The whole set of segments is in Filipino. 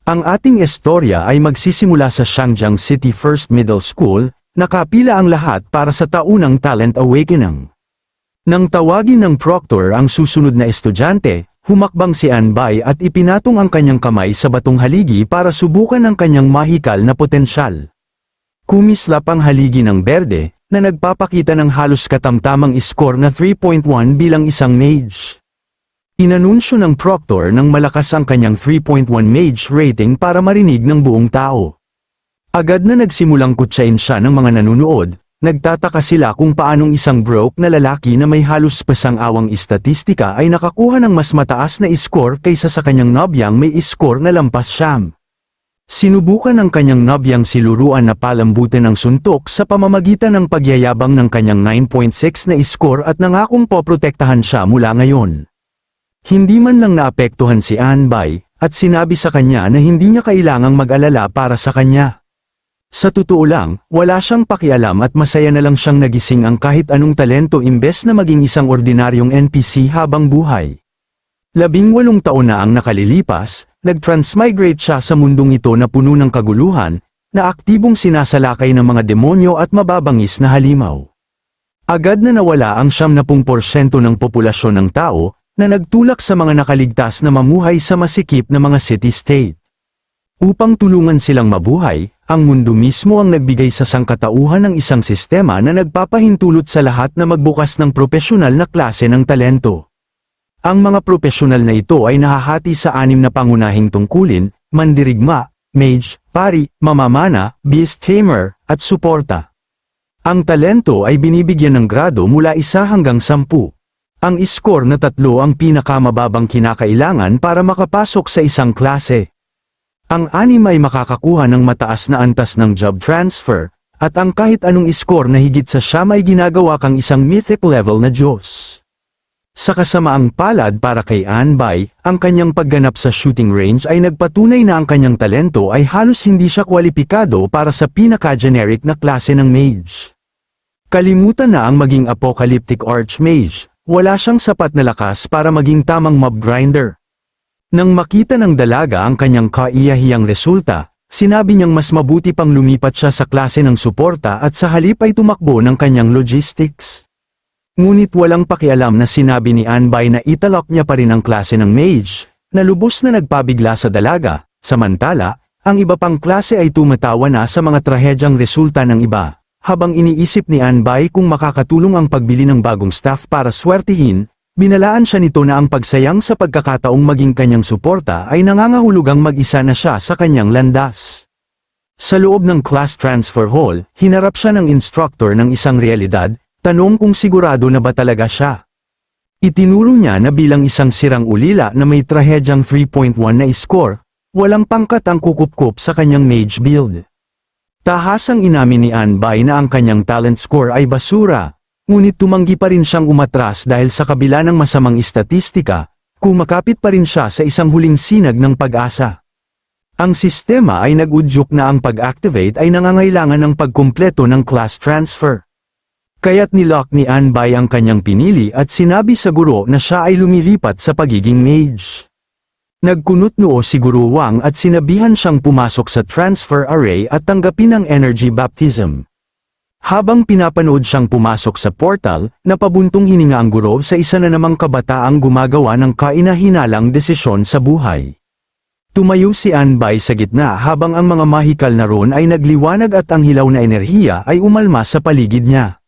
Ang ating istorya ay magsisimula sa Shangjiang City First Middle School, nakapila ang lahat para sa taunang Talent Awakening. Nang tawagin ng proctor ang susunod na estudyante, humakbang si Anbay at ipinatong ang kanyang kamay sa batong haligi para subukan ang kanyang mahikal na potensyal. Kumislap ang haligi ng berde, na nagpapakita ng halos katamtamang score na 3.1 bilang isang mage. Inanunsyo ng proctor ng malakas ang kanyang 3.1 mage rating para marinig ng buong tao. Agad na nagsimulang kutsain siya ng mga nanunood, nagtataka sila kung paanong isang broke na lalaki na may halos pasang-awang istatistika ay nakakuha ng mas mataas na score kaysa sa kanyang nobyang may score na lampas siyam. Sinubukan ng kanyang nobyang siluruan na palambutin ang suntok sa pamamagitan ng pagyayabang ng kanyang 9.6 na score at nangakong poprotektahan siya mula ngayon. Hindi man lang naapektuhan si Anbay, at sinabi sa kanya na hindi niya kailangang mag-alala para sa kanya. Sa totoo lang, wala siyang pakialam at masaya na lang siyang nagising ang kahit anong talento imbes na maging isang ordinaryong NPC habang buhay. 18 taon na ang nakalilipas, nag-transmigrate siya sa mundong ito na puno ng kaguluhan, na aktibong sinasalakay ng mga demonyo at mababangis na halimaw. Agad na nawala ang 70% ng populasyon ng tao, na nagtulak sa mga nakaligtas na mamuhay sa masikip na mga city-state. Upang tulungan silang mabuhay, ang mundo mismo ang nagbigay sa sangkatauhan ng isang sistema na nagpapahintulot sa lahat na magbukas ng propesyonal na klase ng talento. Ang mga propesyonal na ito ay nahahati sa 6 na pangunahing tungkulin: mandirigma, mage, pari, mamamana, beast tamer, at suporta. Ang talento ay binibigyan ng grado mula 1 hanggang 10. Ang score na 3 ang pinakamababang kinakailangan para makapasok sa isang klase. Ang 6 ay makakakuha ng mataas na antas ng job transfer, at ang kahit anong score na higit sa 9 ay ginagawa kang isang mythic level na Diyos. Sa kasamaang palad para kay Anbay, ang kanyang pagganap sa shooting range ay nagpatunay na ang kanyang talento ay halos hindi siya kwalipikado para sa pinaka-generic na klase ng mage. Kalimutan na ang maging apocalyptic archmage. Wala siyang sapat na lakas para maging tamang mob grinder. Nang makita ng dalaga ang kanyang kaiyahiyang resulta, sinabi niyang mas mabuti pang lumipat siya sa klase ng suporta at sa halip ay tumakbo ng kanyang logistics. Ngunit walang pakialam na sinabi ni Anbay na italok niya pa rin ang klase ng mage, na lubos na nagpabigla sa dalaga, samantala, ang iba pang klase ay tumatawa na sa mga trahedyang resulta ng iba. Habang iniisip ni Anbay kung makakatulong ang pagbili ng bagong staff para swertihin, binalaan siya nito na ang pagsayang sa pagkakataong maging kanyang suporta ay nangangahulugang mag-isa na siya sa kanyang landas. Sa loob ng class transfer hall, hinarap siya ng instructor ng isang realidad, tanong kung sigurado na ba talaga siya. Itinuro niya na bilang isang sirang ulila na may trahedyang 3.1 na score, walang pangkat ang kukup-kup sa kanyang mage build. Tahasang inamin ni Anbay na ang kanyang talent score ay basura, ngunit tumanggi pa rin siyang umatras dahil sa kabila ng masamang istatistika, kumakapit pa rin siya sa isang huling sinag ng pag-asa. Ang sistema ay nag-udyok na ang pag-activate ay nangangailangan ng pagkumpleto ng class transfer. Kaya't nilock ni Anbay ang kanyang pinili at sinabi sa guro na siya ay lumilipat sa pagiging mage. Nagkunot noo si Guru Wang at sinabihan siyang pumasok sa transfer array at tanggapin ang energy baptism. Habang pinapanood siyang pumasok sa portal, napabuntong hininga ang guro sa isa na namang kabataang gumagawa ng kaina-hinalang desisyon sa buhay. Tumayo si Anbay sa gitna habang ang mga mahikal na ron ay nagliwanag at ang hilaw na enerhiya ay umalma sa paligid niya.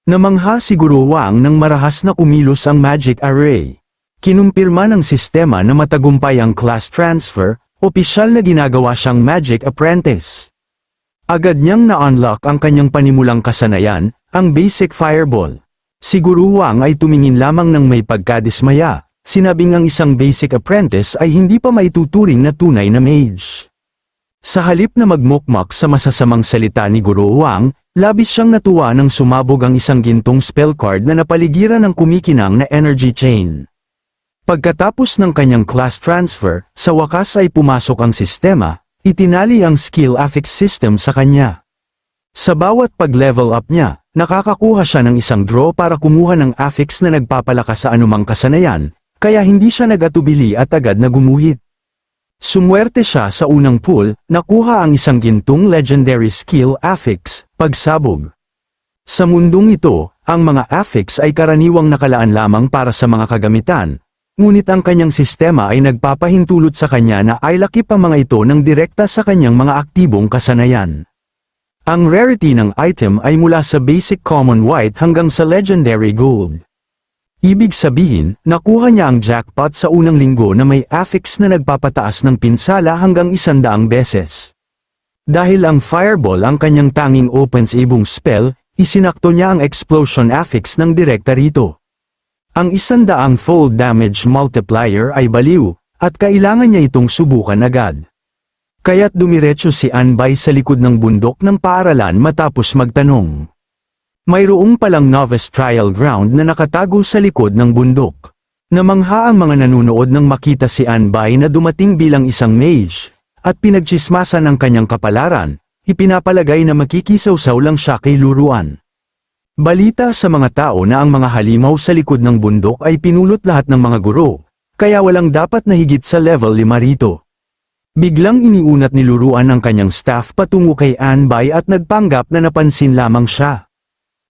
Namangha si Guru Wang nang marahas na kumilos ang magic array. Kinumpirma ng sistema na matagumpay ang class transfer, opisyal na ginagawa siyang magic apprentice. Agad niyang na-unlock ang kanyang panimulang kasanayan, ang basic fireball. Si Guru Wang ay tumingin lamang ng may pagkadismaya, sinabing ang isang basic apprentice ay hindi pa maituturing na tunay na mage. Sa halip na magmukmak sa masasamang salita ni Guru Wang, labis siyang natuwa nang sumabog ang isang gintong spell card na napaligiran ng kumikinang na energy chain. Pagkatapos ng kanyang class transfer, sa wakas ay pumasok ang sistema, itinali ang skill affix system sa kanya. Sa bawat pag-level up niya, nakakakuha siya ng isang draw para kumuha ng affix na nagpapalakas sa anumang kasanayan, kaya hindi siya nag-atubili at agad na gumuhit. Sumwerte siya sa unang pool, nakuha ang isang gintong legendary skill affix, pagsabog. Sa mundong ito, ang mga affix ay karaniwang nakalaan lamang para sa mga kagamitan, ngunit ang kanyang sistema ay nagpapahintulot sa kanya na ay lakip ang mga ito ng direkta sa kanyang mga aktibong kasanayan. Ang rarity ng item ay mula sa basic common white hanggang sa legendary gold. Ibig sabihin, nakuha niya ang jackpot sa unang linggo na may affix na nagpapataas ng pinsala hanggang 100 beses. Dahil ang fireball ang kanyang tanging offensive spell, isinakto niya ang explosion affix ng direkta rito. Ang 100 fold damage multiplier ay baliw, at kailangan niya itong subukan agad. Kaya't dumiretso si Anbay sa likod ng bundok ng paaralan matapos magtanong. Mayroong palang novice trial ground na nakatago sa likod ng bundok. Namangha ang mga nanunood nang makita si Anbay na dumating bilang isang mage, at pinagtsismasan ang kanyang kapalaran, ipinapalagay na makikisawsaw lang siya kay Luruan. Balita sa mga tao na ang mga halimaw sa likod ng bundok ay pinulot lahat ng mga guro, kaya walang dapat na higit sa level 5 rito. Biglang iniunat ni Luruan ang kanyang staff patungo kay Anbay at nagpanggap na napansin lamang siya.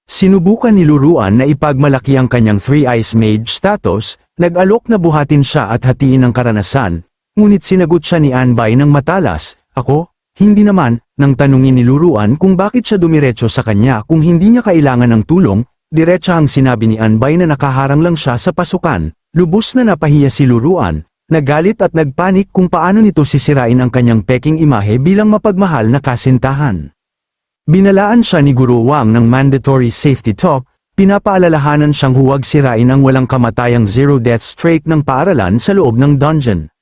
Sinubukan ni Luruan na ipagmalaki ang kanyang 3 Eyes Mage status, nag-alok na buhatin siya at hatiin ang karanasan, ngunit sinagot siya ni Anbay ng matalas, "Ako? Hindi naman." Nang tanungin ni Luruan kung bakit siya dumiretso sa kanya kung hindi niya kailangan ng tulong, diretsahang sinabi ni Anbay na nakaharang lang siya sa pasukan. Lubos na napahiya si Luruan, nagalit at nagpanik kung paano nito sisirain ang kanyang peking imahe bilang mapagmahal na kasintahan. Binalaan siya ni Guru Wang ng mandatory safety talk, pinapaalalahanan siyang huwag sirain ang walang kamatayang zero-death streak ng paaralan sa loob ng dungeon.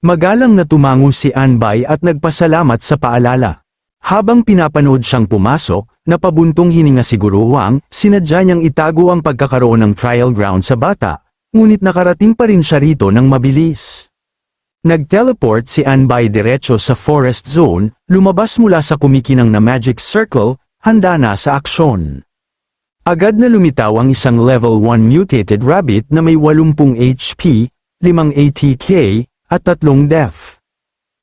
Magalang na tumango si Anbay at nagpasalamat sa paalala. Habang pinapanood siyang pumasok, napabuntong hininga si Guru Wang, sinadya niyang itago ang pagkakaroon ng trial ground sa bata, ngunit nakarating pa rin siya rito ng mabilis. Nag-teleport si Anbay diretso sa forest zone, lumabas mula sa kumikinang na magic circle, handa na sa aksyon. Agad na lumitaw ang isang level 1 mutated rabbit na may 80 HP, 5 ATK, at 3 def.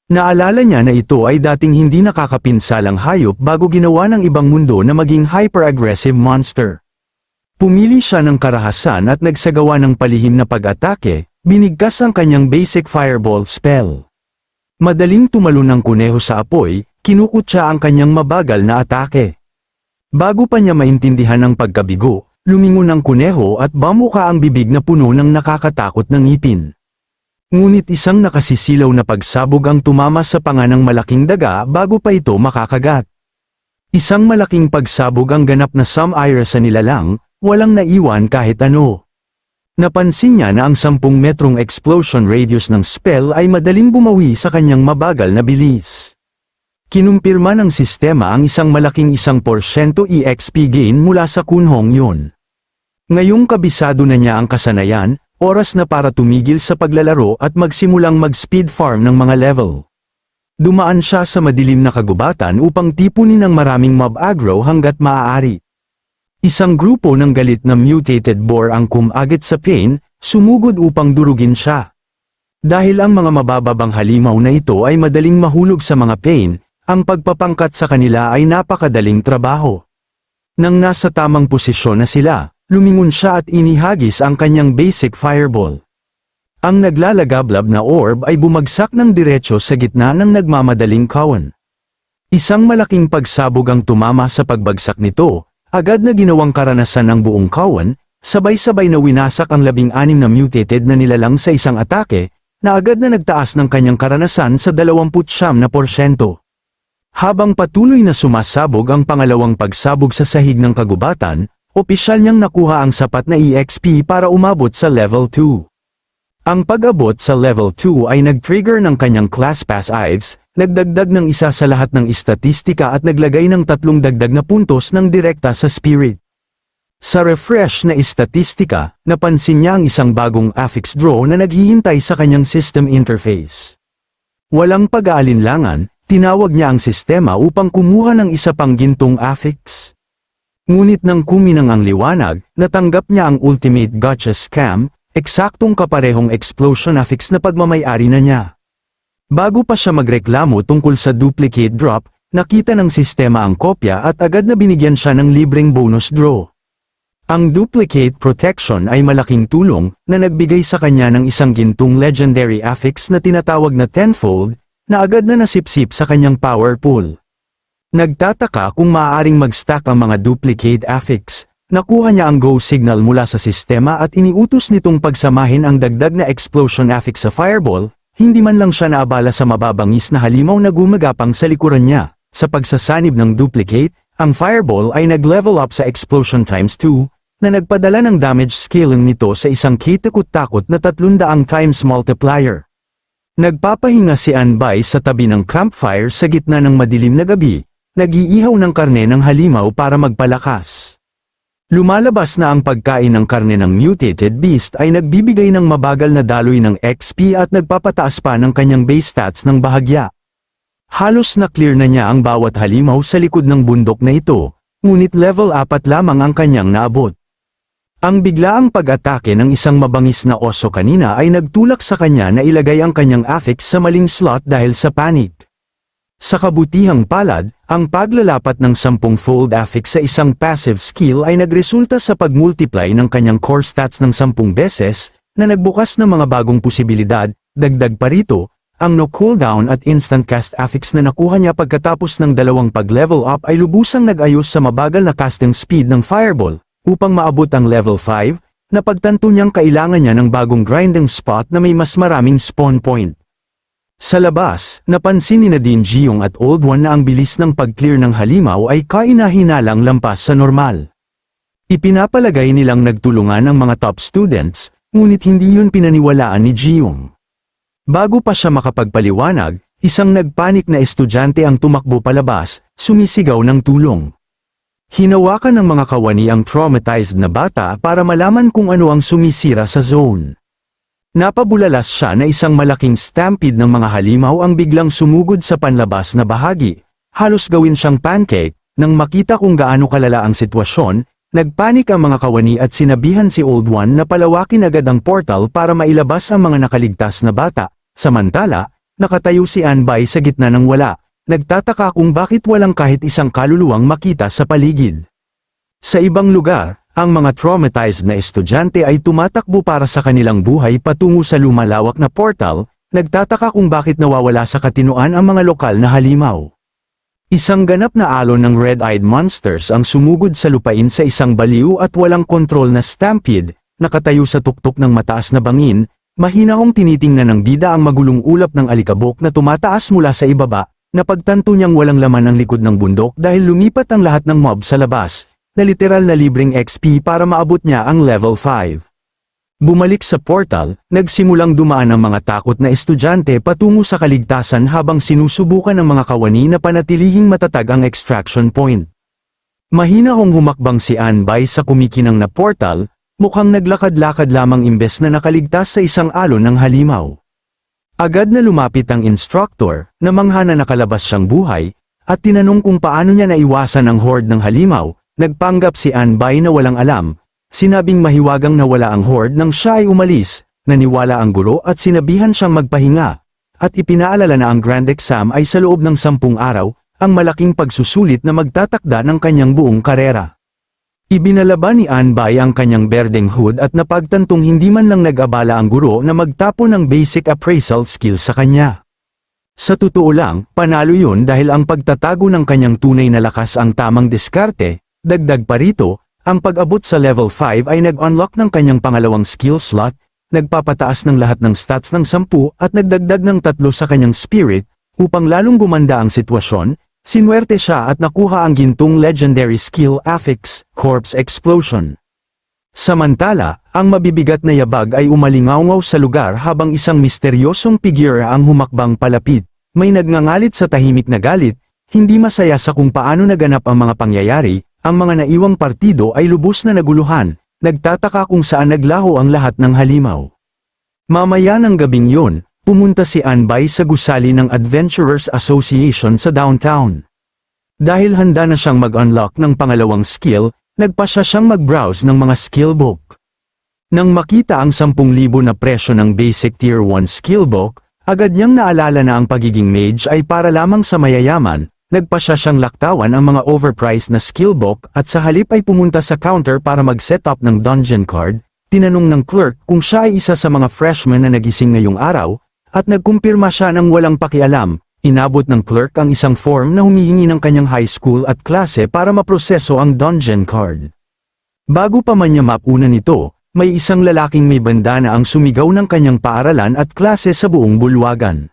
Naalala niya na ito ay dating hindi nakakapinsalang hayop bago ginawa ng ibang mundo na maging hyper-aggressive monster. Pumili siya ng karahasan at nagsagawa ng palihim na pag-atake, binigkas ang kanyang basic fireball spell. Madaling tumalon ng kuneho sa apoy, kinukutya ang kanyang mabagal na atake. Bago pa niya maintindihan ang pagkabigo, lumingon ang kuneho at bamuka ang bibig na puno ng nakakatakot na ngipin. Ngunit isang nakasisilaw na pagsabog ang tumama sa panga ng malaking daga bago pa ito makakagat. Isang malaking pagsabog ang ganap na sum-ira sa nilalang, walang naiwan kahit ano. Napansin niya na ang 10 metrong explosion radius ng spell ay madaling bumawi sa kanyang mabagal na bilis. Kinumpirma ng sistema ang isang malaking 1% EXP gain mula sa kunhong yun. Ngayong kabisado na niya ang kasanayan, oras na para tumigil sa paglalaro at magsimulang mag-speed farm ng mga level. Dumaan siya sa madilim na kagubatan upang tipunin ang maraming mob aggro hanggat maaari. Isang grupo ng galit na mutated boar ang kumagit sa pain, sumugod upang durugin siya. Dahil ang mga mabababang halimaw na ito ay madaling mahulog sa mga pain, ang pagpapangkat sa kanila ay napakadaling trabaho. Nang nasa tamang posisyon na sila, lumingon siya at inihagis ang kanyang basic fireball. Ang naglalagablab na orb ay bumagsak ng diretso sa gitna ng nagmamadaling kawan. Isang malaking pagsabog ang tumama sa pagbagsak nito, agad na ginawang karanasan ng buong kawan, sabay-sabay na winasak ang 16 na mutated na nilalang sa isang atake, na agad na nagtaas ng kanyang karanasan sa 29%. Habang patuloy na sumasabog ang pangalawang pagsabog sa sahig ng kagubatan, opisyal niyang nakuha ang sapat na EXP para umabot sa level 2. Ang pag-abot sa level 2 ay nag-trigger ng kanyang class pass ives, nagdagdag ng isa sa lahat ng istatistika at naglagay ng 3 dagdag na puntos ng direkta sa spirit. Sa refresh na istatistika, napansin niya ang isang bagong affix draw na naghihintay sa kanyang system interface. Walang pag-aalinlangan, tinawag niya ang sistema upang kumuha ng isa pang gintong affix. Ngunit nang kuminang ang liwanag, natanggap niya ang ultimate gotcha scam, eksaktong kaparehong explosion affix na pagmamay-ari na niya. Bago pa siya magreklamo tungkol sa duplicate drop, nakita ng sistema ang kopya at agad na binigyan siya ng libreng bonus draw. Ang duplicate protection ay malaking tulong na nagbigay sa kanya ng isang gintong legendary affix na tinatawag na tenfold, na agad na nasipsip sa kanyang power pool. Nagtataka kung maaaring mag-stack ang mga duplicate affix. Nakuha niya ang go signal mula sa sistema at iniutos nitong pagsamahin ang dagdag na explosion affix sa fireball, hindi man lang siya naabala sa mababangis na halimaw na gumagapang sa likuran niya. Sa pagsasanib ng duplicate, ang fireball ay nag-level up sa explosion times 2, na nagpadala ng damage scaling nito sa isang kitakot-takot na 300 times multiplier. Nagpapahinga si Anbay sa tabi ng campfire sa gitna ng madilim na gabi, nag-iihaw ng karne ng halimaw para magpalakas. Lumalabas na ang pagkain ng karne ng mutated beast ay nagbibigay ng mabagal na daloy ng XP at nagpapataas pa ng kanyang base stats ng bahagya. Halos na-clear na niya ang bawat halimaw sa likod ng bundok na ito, ngunit level 4 lamang ang kanyang naabot. Ang biglaang pag-atake ng isang mabangis na oso kanina ay nagtulak sa kanya na ilagay ang kanyang affix sa maling slot dahil sa panic. Sa kabutihang palad, ang paglalapat ng 10-fold affix sa isang passive skill ay nagresulta sa pag-multiply ng kanyang core stats ng 10 beses, na nagbukas ng mga bagong posibilidad. Dagdag pa rito, ang no cooldown at instant cast affix na nakuha niya pagkatapos ng dalawang pag-level up ay lubusang nag-ayos sa mabagal na casting speed ng fireball. Upang maabot ang level 5, napagtanto niyang kailangan niya ng bagong grinding spot na may mas maraming spawn point. Sa labas, napansin ni Nadine Jiong at Old One na ang bilis ng pag-clear ng halimaw ay kaina-hinalang lampas sa normal. Ipinapalagay nilang nagtulungan ang mga top students, ngunit hindi yun pinaniwalaan ni Jiong. Bago pa siya makapagpaliwanag, isang nagpanik na estudyante ang tumakbo palabas, sumisigaw ng tulong. Hinawakan ng mga kawani ang traumatized na bata para malaman kung ano ang sumisira sa zone. Napabulalas siya na isang malaking stampede ng mga halimaw ang biglang sumugod sa panlabas na bahagi, halos gawin siyang pancake. Nang makita kung gaano kalala ang sitwasyon, nagpanik ang mga kawani at sinabihan si Old One na palawakin agad ang portal para mailabas ang mga nakaligtas na bata. Samantala, nakatayo si Anbay sa gitna ng wala. Nagtataka kung bakit walang kahit isang kaluluwang makita sa paligid. Sa ibang lugar, ang mga traumatized na estudyante ay tumatakbo para sa kanilang buhay patungo sa lumalawak na portal, nagtataka kung bakit nawawala sa katinoan ang mga lokal na halimaw. Isang ganap na alon ng red-eyed monsters ang sumugod sa lupain sa isang baliw at walang kontrol na stampede, nakatayo sa tuktok ng mataas na bangin, mahinahong tinitingnan ng bida ang magulong ulap ng alikabok na tumataas mula sa ibaba. Napagtanto niyang walang laman ang likod ng bundok dahil lumipat ang lahat ng mob sa labas, na literal na libreng XP para maabot niya ang level 5. Bumalik sa portal, nagsimulang dumaan ang mga takot na estudyante patungo sa kaligtasan habang sinusubukan ng mga kawani na panatilihing matatag ang extraction point. Mahinahong humakbang si Anbay sa kumikinang na portal, mukhang naglakad-lakad lamang imbes na nakaligtas sa isang alon ng halimaw. Agad na lumapit ang instructor, na mangha na nakalabas siyang buhay, at tinanong kung paano niya naiwasan ang horde ng halimaw. Nagpanggap si Anbay na walang alam, sinabing mahiwagang nawala ang horde nang siya ay umalis, naniwala ang guro at sinabihan siyang magpahinga, at ipinaalala na ang grand exam ay sa loob ng 10 araw, ang malaking pagsusulit na magtatakda ng kanyang buong karera. Ibinalaba ni Anbay ang kanyang berdeng hood at napagtantong hindi man lang nag-abala ang guro na magtapon ng basic appraisal skills sa kanya. Sa totoo lang, panalo yun dahil ang pagtatago ng kanyang tunay na lakas ang tamang diskarte. Dagdag pa rito, ang pag-abot sa level 5 ay nag-unlock ng kanyang pangalawang skill slot, nagpapataas ng lahat ng stats ng 10 at nagdagdag ng 3 sa kanyang spirit, upang lalong gumanda ang sitwasyon. Sinuwerte siya at nakuha ang gintong legendary skill affix, Corpse Explosion. Samantala, ang mabibigat na yabag ay umalingaungaw sa lugar habang isang misteryosong figure ang humakbang palapit. May nagngangalit sa tahimik na galit, hindi masaya sa kung paano naganap ang mga pangyayari, ang mga naiwang partido ay lubos na naguluhan, nagtataka kung saan naglaho ang lahat ng halimaw. Mamaya ng gabing yun, pumunta si Anbay sa gusali ng Adventurers Association sa downtown. Dahil handa na siyang mag-unlock ng pangalawang skill, nagpasya siyang mag-browse ng mga skill book. Nang makita ang 10,000 na presyo ng basic tier 1 skill book, Agad niyang naalala na ang pagiging mage ay para lamang sa mayayaman, nagpa siya siyang laktawan ang mga overpriced na skill book at sa halip ay pumunta sa counter para mag-set up ng dungeon card, tinanong ng clerk kung siya ay isa sa mga freshman na nagising ngayong araw, at nagkumpirma siya ng walang pakialam. Inabot ng clerk ang isang form na humihingi ng kanyang high school at klase para maproseso ang dungeon card. Bago pa man niya mapunan nito, may isang lalaking may bandana ang sumigaw ng kanyang paaralan at klase sa buong bulwagan.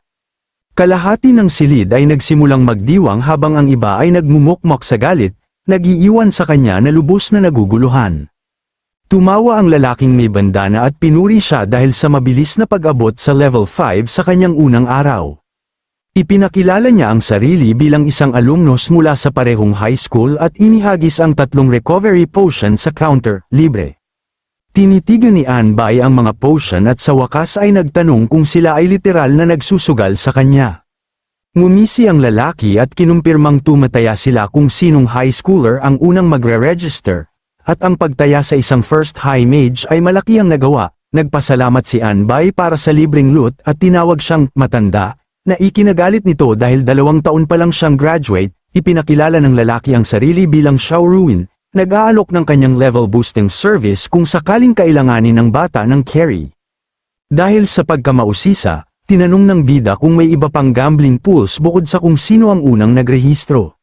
Kalahati ng silid ay nagsimulang magdiwang habang ang iba ay nagmumukmok sa galit, nag-iiwan sa kanya na lubos na naguguluhan. Tumawa ang lalaking may bandana at pinuri siya dahil sa mabilis na pag-abot sa level 5 sa kanyang unang araw. Ipinakilala niya ang sarili bilang isang alumnos mula sa parehong high school at inihagis ang 3 recovery potion sa counter, libre. Tinitigan ni Anbay ang mga potion at sa wakas ay nagtanong kung sila ay literal na nagsusugal sa kanya. Ngumisi ang lalaki at kinumpirmang tumataya sila kung sinong high schooler ang unang magre-register, at ang pagtaya sa isang first high mage ay malaki ang nagawa. Nagpasalamat si Anbay para sa libreng loot at tinawag siyang matanda, na ikinagalit nito dahil 2 taon pa lang siyang graduate. Ipinakilala ng lalaki ang sarili bilang Xiao Ruin, nag-aalok ng kanyang level boosting service kung sakaling kailanganin ng bata ng carry. Dahil sa pagkamausisa, tinanong ng bida kung may iba pang gambling pools bukod sa kung sino ang unang nagrehistro.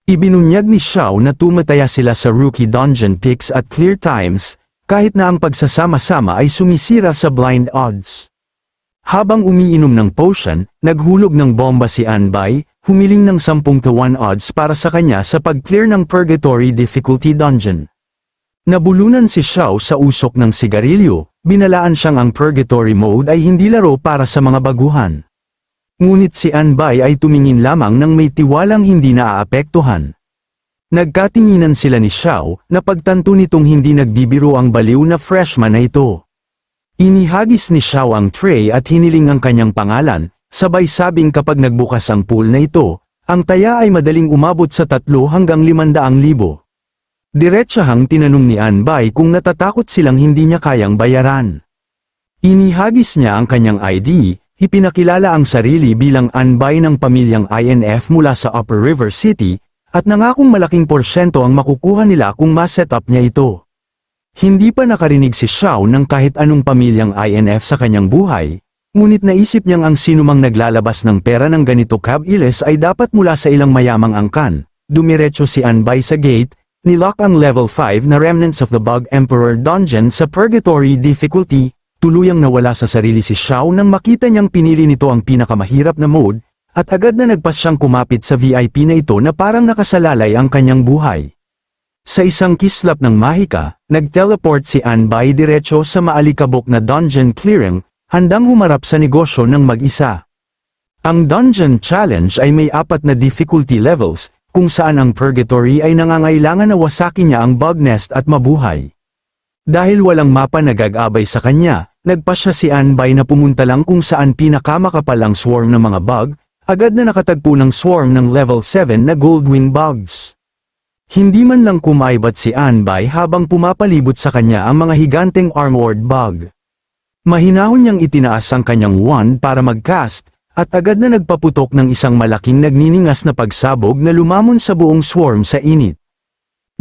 Ibinunyag ni Xiao na tumataya sila sa rookie dungeon picks at clear times, kahit na ang pagsasama-sama ay sumisira sa blind odds. Habang umiinom ng potion, naghulog ng bomba si Anbay, humiling ng 10-1 odds para sa kanya sa pag-clear ng Purgatory Difficulty Dungeon. Nabulunan si Xiao sa usok ng sigarilyo, binalaan siyang ang Purgatory Mode ay hindi laro para sa mga baguhan. Ngunit si Anbay ay tumingin lamang ng may tiwalang hindi naaapektuhan. Nagkatinginan sila ni Xiao, na pagtanto nitong hindi nagbibiro ang baliw na freshman na ito. Inihagis ni Xiao ang tray at hiniling ang kanyang pangalan, sabay sabing kapag nagbukas ang pool na ito, ang taya ay madaling umabot sa 3 hanggang 500,000. Diretsahang tinanong ni Anbay kung natatakot silang hindi niya kayang bayaran. Inihagis niya ang kanyang ID, ipinakilala ang sarili bilang Anbay ng pamilyang INF mula sa Upper River City, at nangakong malaking porsyento ang makukuha nila kung ma-set up niya ito. Hindi pa nakarinig si Xiao ng kahit anong pamilyang INF sa kanyang buhay, ngunit naisip niyang ang sinumang naglalabas ng pera ng ganito kabilis ay dapat mula sa ilang mayamang angkan. Dumiretso si Anbay sa gate, nilock ang level 5 na Remnants of the Bug Emperor Dungeon sa Purgatory Difficulty, tuluyang nawala sa sarili si Xiao nang makita niyang pinili nito ang pinakamahirap na mode, at agad na nagpas siyang kumapit sa VIP na ito na parang nakasalalay ang kanyang buhay. Sa isang kislap ng mahika, nag-teleport si Anbay diretso sa maalikabok na dungeon clearing, handang humarap sa negosyo ng mag-isa. Ang dungeon challenge ay may 4 na difficulty levels, kung saan ang purgatory ay nangangailangan na wasakin niya ang bug nest at mabuhay. Dahil walang mapa na gag-abay sa kanya, nagpasya si Anbay na pumunta lang kung saan pinakamakapal ang swarm ng mga bug, agad na nakatagpo ng swarm ng level 7 na goldwing bugs. Hindi man lang kumaibat si Anbay habang pumapalibot sa kanya ang mga higanteng armored bug. Mahinahon niyang itinaas ang kanyang wand para mag-cast, at agad na nagpaputok ng isang malaking nagniningas na pagsabog na lumamon sa buong swarm sa init.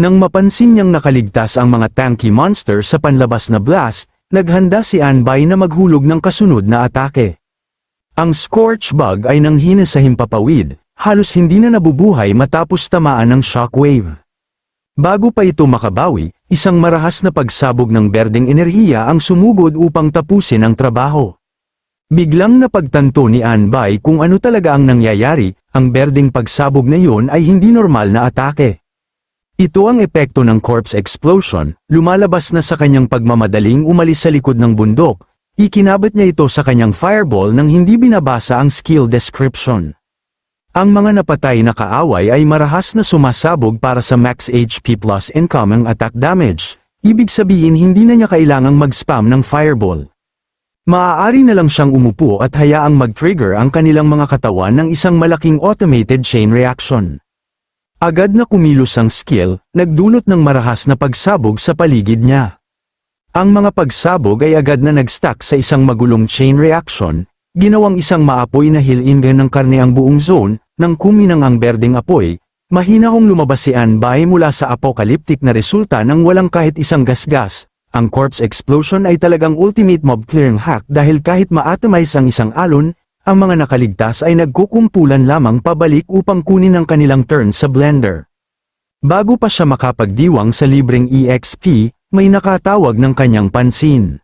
Nang mapansin niyang nakaligtas ang mga tanky monster sa panlabas na blast, naghanda si Anbay na maghulog ng kasunod na atake. Ang scorch bug ay nanghina sa himpapawid, halos hindi na nabubuhay matapos tamaan ng shockwave. Bago pa ito makabawi, isang marahas na pagsabog ng berdeng enerhiya ang sumugod upang tapusin ang trabaho. Biglang napagtanto ni Anbay kung ano talaga ang nangyayari, ang berdeng pagsabog na iyon ay hindi normal na atake. Ito ang epekto ng corpse explosion, lumalabas na sa kanyang pagmamadaling umalis sa likod ng bundok, ikinabat niya ito sa kanyang fireball nang hindi binabasa ang skill description. Ang mga napatay na kaaway ay marahas na sumasabog para sa max HP plus incoming attack damage, ibig sabihin hindi na niya kailangang mag-spam ng fireball. Maaari na lang siyang umupo at hayaang mag-trigger ang kanilang mga katawan ng isang malaking automated chain reaction. Agad na kumilos ang skill, nagdulot ng marahas na pagsabog sa paligid niya. Ang mga pagsabog ay agad na nag-stack sa isang magulong chain reaction, Ginawang isang maapoy na hill ingan ng karne ang buong zone, nang kuminang ang berdeng apoy, mahinahong lumabas si Anbay mula sa apocalyptic na resulta ng walang kahit isang gasgas. Ang corpse explosion ay talagang ultimate mob clearing hack dahil kahit ma-atomize ang isang alon, ang mga nakaligtas ay nagkukumpulan lamang pabalik upang kunin ang kanilang turn sa blender. Bago pa siya makapagdiwang sa libreng EXP, may nakatawag ng kanyang pansin.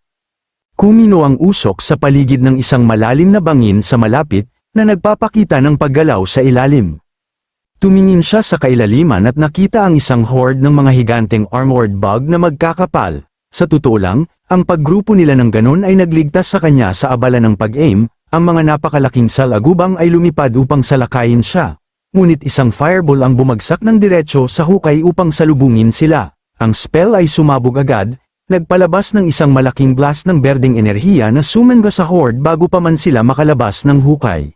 Kumino ang usok sa paligid ng isang malalim na bangin sa malapit, na nagpapakita ng paggalaw sa ilalim. Tumingin siya sa kailaliman at nakita ang isang horde ng mga higanteng armored bug na magkakapal. Sa totoo lang, ang paggrupo nila ng ganon ay nagligtas sa kanya sa abala ng pag-aim, ang mga napakalaking salagubang ay lumipad upang salakayin siya. Ngunit isang fireball ang bumagsak ng diretso sa hukay upang salubungin sila. Ang spell ay sumabog agad, nagpalabas ng isang malaking blast ng berdeng enerhiya na sumangga sa horde bago pa man sila makalabas ng hukay.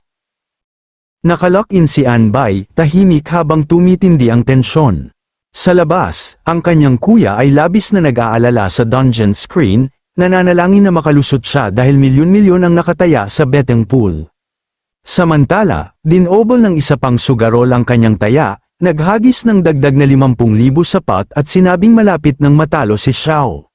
Nakalock-in si Anbay, tahimik habang tumitindi ang tensyon. Sa labas, ang kanyang kuya ay labis na nag-aalala sa dungeon screen, nananalangin na makalusot siya dahil milyon-milyon ang nakataya sa betting pool. Samantala, dinobol ng isa pang sugarol ang kanyang taya, naghagis ng dagdag na 50,000 sa pot at sinabing malapit ng matalo si Xiao.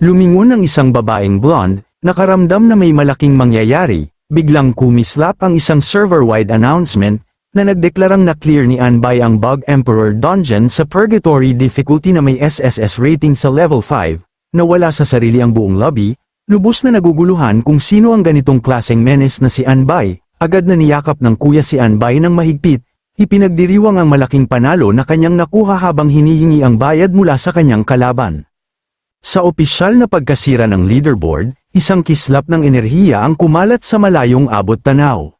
Lumingon ang isang babaeng blonde, nakaramdam na may malaking mangyayari, biglang kumislap ang isang server-wide announcement, na nagdeklarang na clear ni Anbay ang Bug Emperor Dungeon sa Purgatory difficulty na may SSS rating sa level 5, nawala sa sarili ang buong lobby, lubos na naguguluhan kung sino ang ganitong klaseng menace na si Anbay, agad na niyakap ng kuya si Anbay ng mahigpit, ipinagdiriwang ang malaking panalo na kanyang nakuha habang hinihingi ang bayad mula sa kanyang kalaban. Sa opisyal na pagkasira ng leaderboard, isang kislap ng enerhiya ang kumalat sa malayong abot tanaw.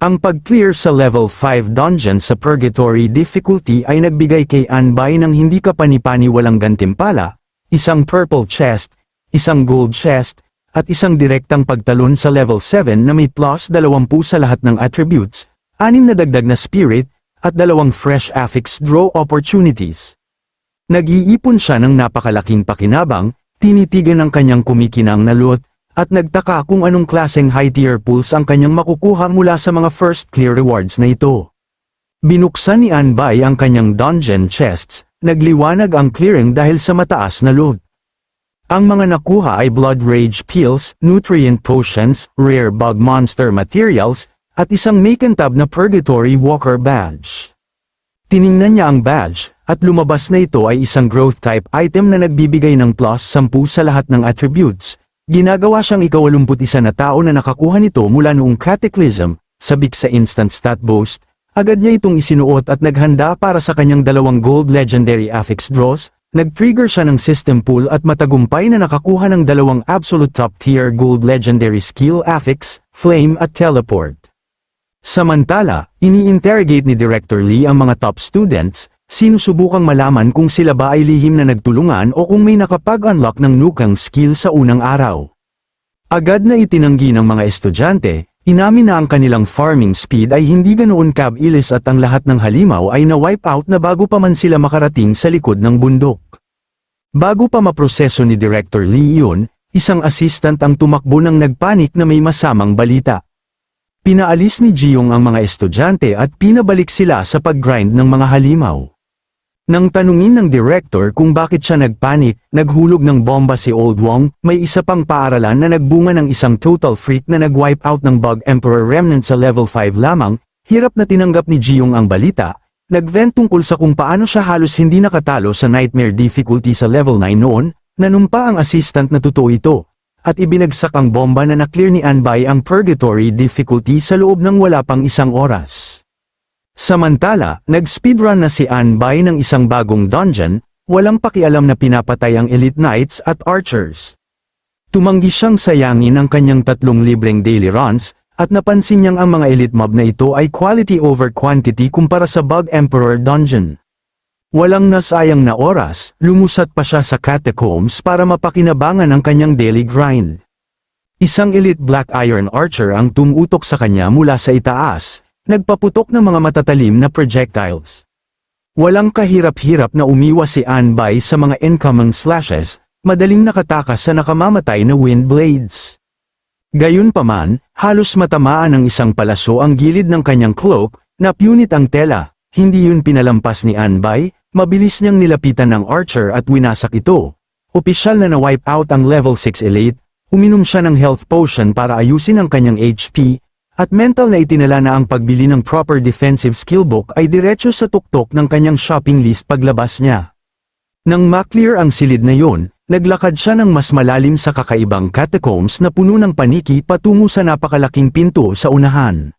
Ang pag-clear sa level 5 dungeon sa Purgatory difficulty ay nagbigay kay Anbay ng hindi kapani-paniwalang gantimpala, isang purple chest, isang gold chest, at isang direktang pagtalon sa level 7 na may plus 20 sa lahat ng attributes, 6 na dagdag na spirit, at 2 fresh affix draw opportunities. Nag-iipon siya ng napakalaking pakinabang, tinitigan ang kanyang kumikinang na loot, at nagtaka kung anong klaseng high-tier pools ang kanyang makukuha mula sa mga first clear rewards na ito. Binuksan ni Anbay ang kanyang dungeon chests, nagliwanag ang clearing dahil sa mataas na loot. Ang mga nakuha ay blood rage pills, nutrient potions, rare bug monster materials, at isang makintab na Purgatory Walker badge. Tiningnan niya ang badge, at lumabas na ito ay isang growth type item na nagbibigay ng plus 10 sa lahat ng attributes. Ginagawa siyang ika-81 na tao na nakakuha nito mula noong Cataclysm, sabik sa instant stat boost, agad niya itong isinuot at naghanda para sa kanyang 2 gold legendary affix draws, nag-trigger siya ng system pool at matagumpay na nakakuha ng 2 absolute top tier gold legendary skill affix, flame at teleport. Samantala, ini-interrogate ni Director Lee ang mga top students, sinusubukang malaman kung sila ba ay lihim na nagtulungan o kung may nakapag-unlock ng nukang skill sa unang araw. Agad na itinanggi ng mga estudyante, inamin na ang kanilang farming speed ay hindi ganoon kabilis at ang lahat ng halimaw ay na-wipe out na bago pa man sila makarating sa likod ng bundok. Bago pa maproseso ni Director Lee iyon, isang assistant ang tumakbo ng nagpanik na may masamang balita. Pinaalis ni Jiyong ang mga estudyante at pinabalik sila sa pag-grind ng mga halimaw. Nang tanungin ng director kung bakit siya nagpanik, naghulog ng bomba si Old Wong, may isa pang paaralan na nagbunga ng isang total freak na nag-wipe out ng Bug Emperor Remnant sa level 5 lamang, hirap na tinanggap ni Jiyong ang balita, nag-vent tungkol sa kung paano siya halos hindi nakatalo sa Nightmare difficulty sa level 9 noon, nanumpa ang assistant na totoo ito, at ibinagsak ang bomba na na-clear ni Anbay ang Purgatory difficulty sa loob ng wala pang 1 oras. Samantala, nag-speedrun na si Anbay ng isang bagong dungeon, walang pakialam na pinapatay ang elite knights at archers. Tumanggi siyang sayangin ang kanyang 3 libreng daily runs, at napansin niyang ang mga elite mob na ito ay quality over quantity kumpara sa Bug Emperor dungeon. Walang nasayang na oras, lumusat pa siya sa catacombs para mapakinabangan ang kanyang daily grind. Isang elite black iron archer ang tumutok sa kanya mula sa itaas, nagpaputok ng mga matatalim na projectiles. Walang kahirap-hirap na umiwas si Anbay sa mga incoming slashes, madaling nakatakas sa nakamamatay na wind blades. Gayunpaman, halos matamaan ng isang palaso ang gilid ng kanyang cloak, napunit ang tela. Hindi yun pinalampas ni Anbay, mabilis niyang nilapitan ng archer at winasak ito. Opisyal na na-wipe out ang level 6 elite, uminom siya ng health potion para ayusin ang kanyang HP, at mental na itinala na ang pagbili ng proper defensive skillbook ay diretso sa tuktok ng kanyang shopping list paglabas niya. Nang maklear ang silid na yun, naglakad siya ng mas malalim sa kakaibang catacombs na puno ng paniki patungo sa napakalaking pinto sa unahan.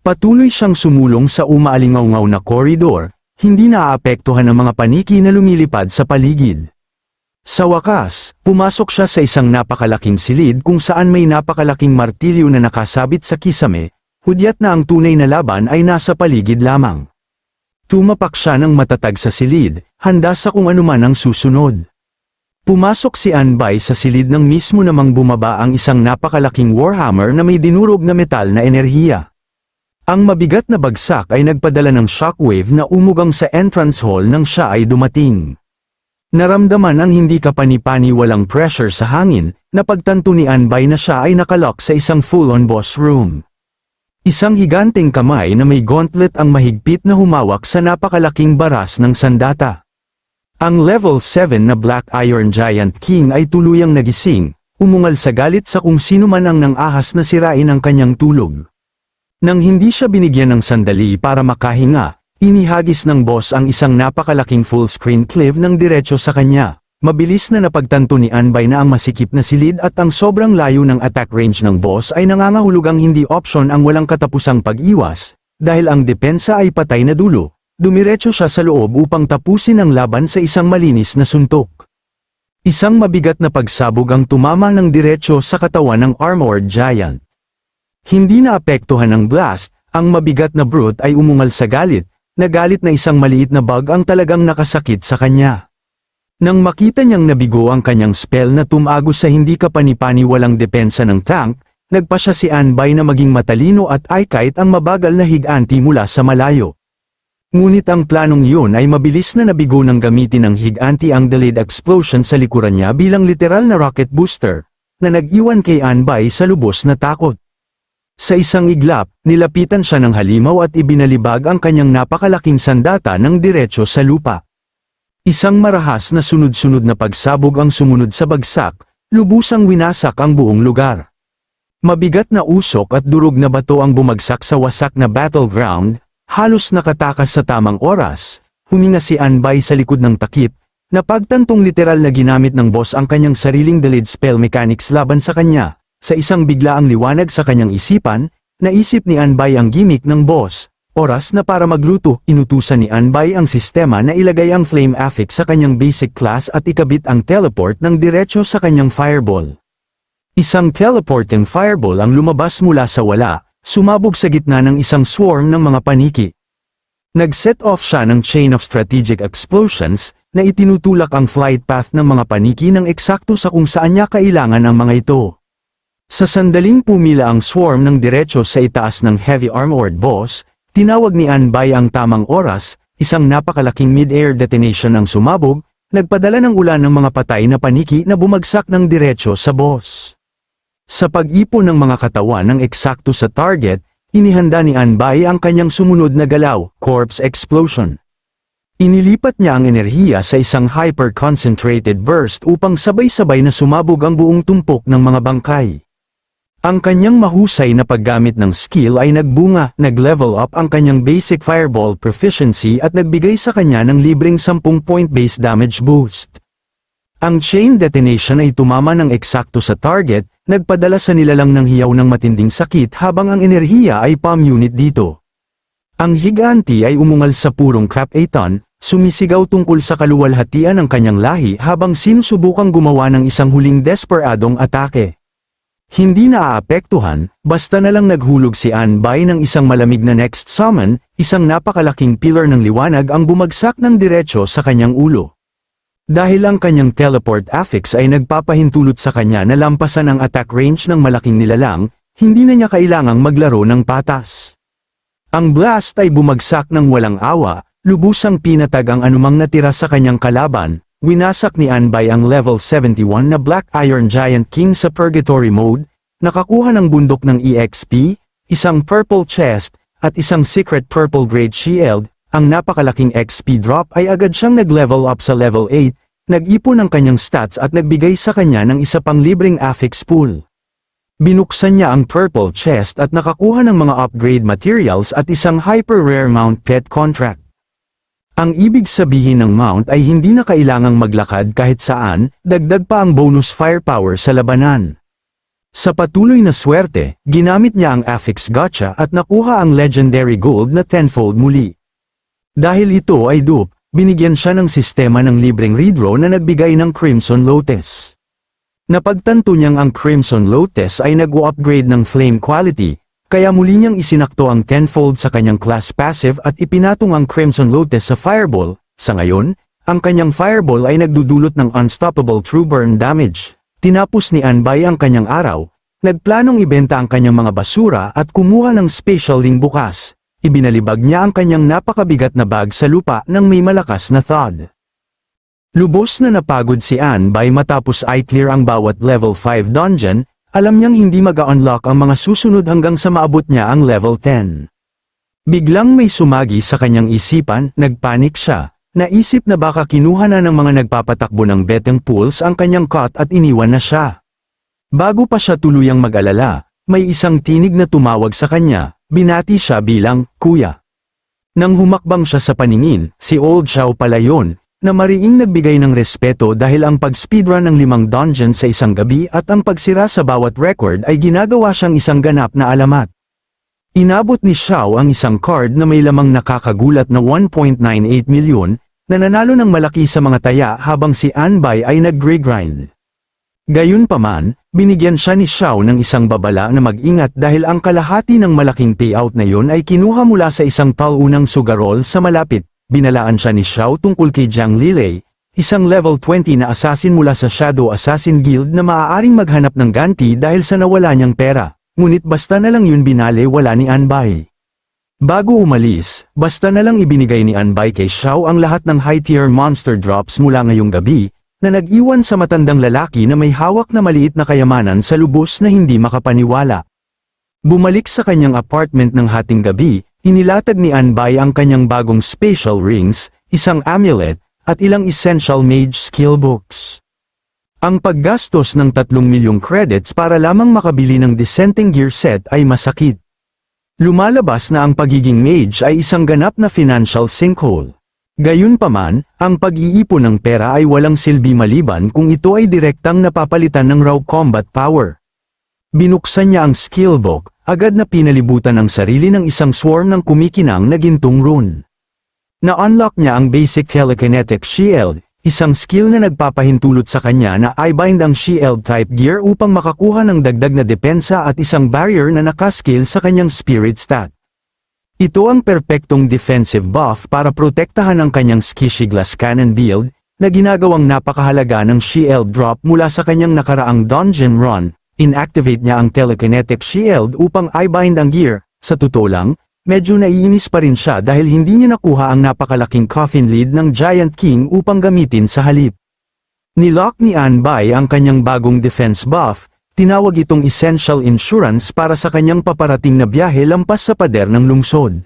Patuloy siyang sumulong sa umaalingaw-ngaw na koridor, hindi naaapektuhan ng mga paniki na lumilipad sa paligid. Sa wakas, pumasok siya sa isang napakalaking silid kung saan may napakalaking martilyo na nakasabit sa kisame, hudyat na ang tunay na laban ay nasa paligid lamang. Tumapak siya ng matatag sa silid, handa sa kung anuman ang susunod. Pumasok si Anbay sa silid nang mismo namang bumaba ang isang napakalaking warhammer na may dinurog na metal na enerhiya. Ang mabigat na bagsak ay nagpadala ng shockwave na umugang sa entrance hall nang siya ay dumating. Naramdaman ang hindi kapani-pani walang pressure sa hangin, na pagtanto ni Anbay na siya ay nakalock sa isang full-on boss room. Isang higanteng kamay na may gauntlet ang mahigpit na humawak sa napakalaking baras ng sandata. Ang level 7 na Black Iron Giant King ay tuluyang nagising, umungal sa galit sa kung sino man ang nang-ahas na sirain ang kanyang tulog. Nang hindi siya binigyan ng sandali para makahinga, inihagis ng boss ang isang napakalaking full-screen cliff ng diretso sa kanya. Mabilis na napagtanto ni Anbay na ang masikip na silid at ang sobrang layo ng attack range ng boss ay nangangahulugang hindi option ang walang katapusang pag-iwas, dahil ang depensa ay patay na dulo. Dumiretso siya sa loob upang tapusin ang laban sa isang malinis na suntok. Isang mabigat na pagsabog ang tumama ng diretso sa katawan ng armored giant. Hindi naapektuhan ng blast, ang mabigat na brute ay umungal sa galit, nagalit na isang maliit na bug ang talagang nakasakit sa kanya. Nang makita niyang nabigo ang kanyang spell na tumagos sa hindi kapani-pani walang depensa ng tank, nagpa siya si Anbay na maging matalino at ay kahit ang mabagal na higanti mula sa malayo. Ngunit ang planong iyon ay mabilis na nabigo ng gamitin ng higanti ang delayed explosion sa likuran niya bilang literal na rocket booster, na nag-iwan kay Anbay sa lubos na takot. Sa isang iglap, nilapitan siya ng halimaw at ibinalibag ang kanyang napakalaking sandata ng diretso sa lupa. Isang marahas na sunod-sunod na pagsabog ang sumunod sa bagsak, lubusang winasak ang buong lugar. Mabigat na usok at durog na bato ang bumagsak sa wasak na battleground, halos nakatakas sa tamang oras, huminga si Anbay sa likod ng takip, na pagtantong literal na ginamit ng boss ang kanyang sariling delayed spell mechanics laban sa kanya. Sa isang biglaang liwanag sa kanyang isipan, naisip ni Anbay ang gimmick ng boss. Oras na para magluto, inutusan ni Anbay ang sistema na ilagay ang flame affix sa kanyang basic class at ikabit ang teleport ng diretso sa kanyang fireball. Isang teleporting fireball ang lumabas mula sa wala, sumabog sa gitna ng isang swarm ng mga paniki. Nag-set off siya ng chain of strategic explosions, na itinutulak ang flight path ng mga paniki ng eksakto sa kung saan niya kailangan ang mga ito. Sa sandaling pumila ang swarm ng diretso sa itaas ng heavy armored boss, tinawag ni Anbay ang tamang oras, isang napakalaking mid-air detonation ang sumabog, nagpadala ng ulan ng mga patay na paniki na bumagsak ng diretso sa boss. Sa pag-ipon ng mga katawan ng eksakto sa target, inihanda ni Anbay ang kanyang sumunod na galaw, corpse explosion. Inilipat niya ang enerhiya sa isang hyper-concentrated burst upang sabay-sabay na sumabog ang buong tumpok ng mga bangkay. Ang kanyang mahusay na paggamit ng skill ay nagbunga, nag-level up ang kanyang basic fireball proficiency at nagbigay sa kanya ng libreng 10-point base damage boost. Ang chain detonation ay tumama ng eksakto sa target, nagpadala sa nilalang ng hiyaw ng matinding sakit habang ang enerhiya ay palm unit dito. Ang higanti ay umungal sa purong Crap-A-Ton, sumisigaw tungkol sa kaluwalhatian ng kanyang lahi habang sinusubukang gumawa ng isang huling desperadong atake. Hindi naaapektuhan, basta na lang naghulog si Anbay ng isang malamig na next summon, isang napakalaking pillar ng liwanag ang bumagsak ng diretso sa kanyang ulo. Dahil ang kanyang teleport affix ay nagpapahintulot sa kanya na lampasan ang attack range ng malaking nilalang, hindi na niya kailangang maglaro ng patas. Ang blast ay bumagsak ng walang awa, lubusang pinatag ang anumang natira sa kanyang kalaban. Winasak ni Anbay ang level 71 na Black Iron Giant King sa Purgatory Mode, nakakuha ng bundok ng EXP, isang purple chest, at isang secret purple grade shield. Ang napakalaking XP drop ay agad siyang nag-level up sa level 8, nag-ipon ng kanyang stats at nagbigay sa kanya ng isa pang libreng affix pool. Binuksan niya ang purple chest at nakakuha ng mga upgrade materials at isang hyper-rare mount pet contract. Ang ibig sabihin ng mount ay hindi na kailangang maglakad kahit saan, dagdag pa ang bonus firepower sa labanan. Sa patuloy na swerte, ginamit niya ang affix gacha at nakuha ang legendary gold na tenfold muli. Dahil ito ay dupe, binigyan siya ng sistema ng libreng redraw na nagbigay ng Crimson Lotus. Napagtanto niyang ang Crimson Lotus ay nag-upgrade ng flame quality, kaya muli niyang isinakto ang tenfold sa kanyang class passive at ipinatong ang Crimson Lotus sa Fireball. Sa ngayon, ang kanyang Fireball ay nagdudulot ng unstoppable true burn damage. Tinapos ni Anbay ang kanyang araw, nagplanong ibenta ang kanyang mga basura at kumuha ng special ring bukas. Ibinalibag niya ang kanyang napakabigat na bag sa lupa nang may malakas na thud. Lubos na napagod si Anbay matapos i-clear ang bawat level 5 dungeon, alam niyang hindi mag-unlock ang mga susunod hanggang sa maabot niya ang level 10. Biglang may sumagi sa kanyang isipan, nagpanik siya, naisip na baka kinuha na ng mga nagpapatakbo ng betting pools ang kanyang cot at iniwan na siya. Bago pa siya tuluyang mag-alala, may isang tinig na tumawag sa kanya, binati siya bilang, "Kuya." Nang humakbang siya sa paningin, si Old Xiao pala yun, na mariing nagbigay ng respeto dahil ang pag-speedrun ng 5 dungeon sa isang gabi at ang pagsira sa bawat record ay ginagawa siyang isang ganap na alamat. Inabot ni Xiao ang isang card na may lamang nakakagulat na 1.98 milyon, na nanalo ng malaki sa mga taya habang si Anbay ay nag-grind. Gayunpaman, binigyan siya ni Xiao ng isang babala na mag-ingat dahil ang kalahati ng malaking payout na yon ay kinuha mula sa isang talunang sugarol sa malapit. Binalaan siya ni Xiao tungkol kay Jiang Lilei, isang level 20 na assassin mula sa Shadow Assassin Guild na maaaring maghanap ng ganti dahil sa nawala niyang pera, ngunit basta na lang yun binale wala ni Anbay. Bago umalis, basta na lang ibinigay ni Anbay kay Xiao ang lahat ng high-tier monster drops mula ngayong gabi, na nag-iwan sa matandang lalaki na may hawak na maliit na kayamanan sa lubos na hindi makapaniwala. Bumalik sa kanyang apartment ng hating gabi, inilatag ni Anbay ang kanyang bagong special rings, isang amulet, at ilang essential mage skill books. Ang paggastos ng 3 milyong credits para lamang makabili ng dissenting gear set ay masakit. Lumalabas na ang pagiging mage ay isang ganap na financial sinkhole. Gayunpaman, ang pag-iipon ng pera ay walang silbi maliban kung ito ay direktang napapalitan ng raw combat power. Binuksan niya ang skill book, agad na pinalibutan ang sarili ng isang swarm ng kumikinang na gintong rune. Na-unlock niya ang basic telekinetic shield, isang skill na nagpapahintulot sa kanya na i-bind ang shield type gear upang makakuha ng dagdag na depensa at isang barrier na nakaskill sa kanyang spirit stat. Ito ang perpektong defensive buff para protektahan ang kanyang Skishy Glass Cannon build, na ginagawang napakahalaga ng shield drop mula sa kanyang nakaraang dungeon run. Inactivate niya ang telekinetic shield upang i-bind ang gear. Sa totoo lang, medyo naiinis pa rin siya dahil hindi niya nakuha ang napakalaking coffin lid ng Giant King upang gamitin sa halip. Nilock ni Anbay ang kanyang bagong defense buff, tinawag itong essential insurance para sa kanyang paparating na biyahe lampas sa pader ng lungsod.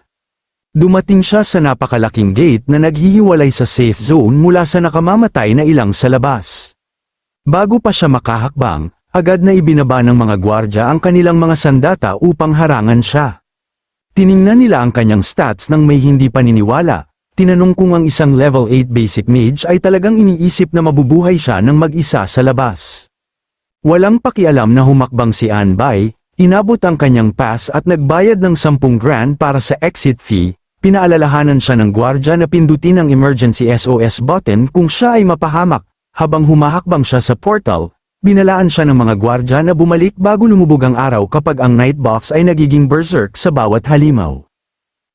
Dumating siya sa napakalaking gate na naghihiwalay sa safe zone mula sa nakamamatay na ilang sa labas. Bago pa siya makahakbang, agad na ibinaba ng mga gwardya ang kanilang mga sandata upang harangan siya. Tiningnan nila ang kanyang stats nang may hindi paniniwala. Tinanong kung ang isang level 8 basic mage ay talagang iniisip na mabubuhay siya ng mag-isa sa labas. Walang pakialam na humakbang si Anbay, inabot ang kanyang pass at nagbayad ng 10 grand para sa exit fee. Pinaalalahanan siya ng gwardya na pindutin ang emergency SOS button kung siya ay mapahamak. Habang humahakbang siya sa portal, binalaan siya ng mga gwardya na bumalik bago lumubog ang araw kapag ang night box ay nagiging berserk sa bawat halimaw.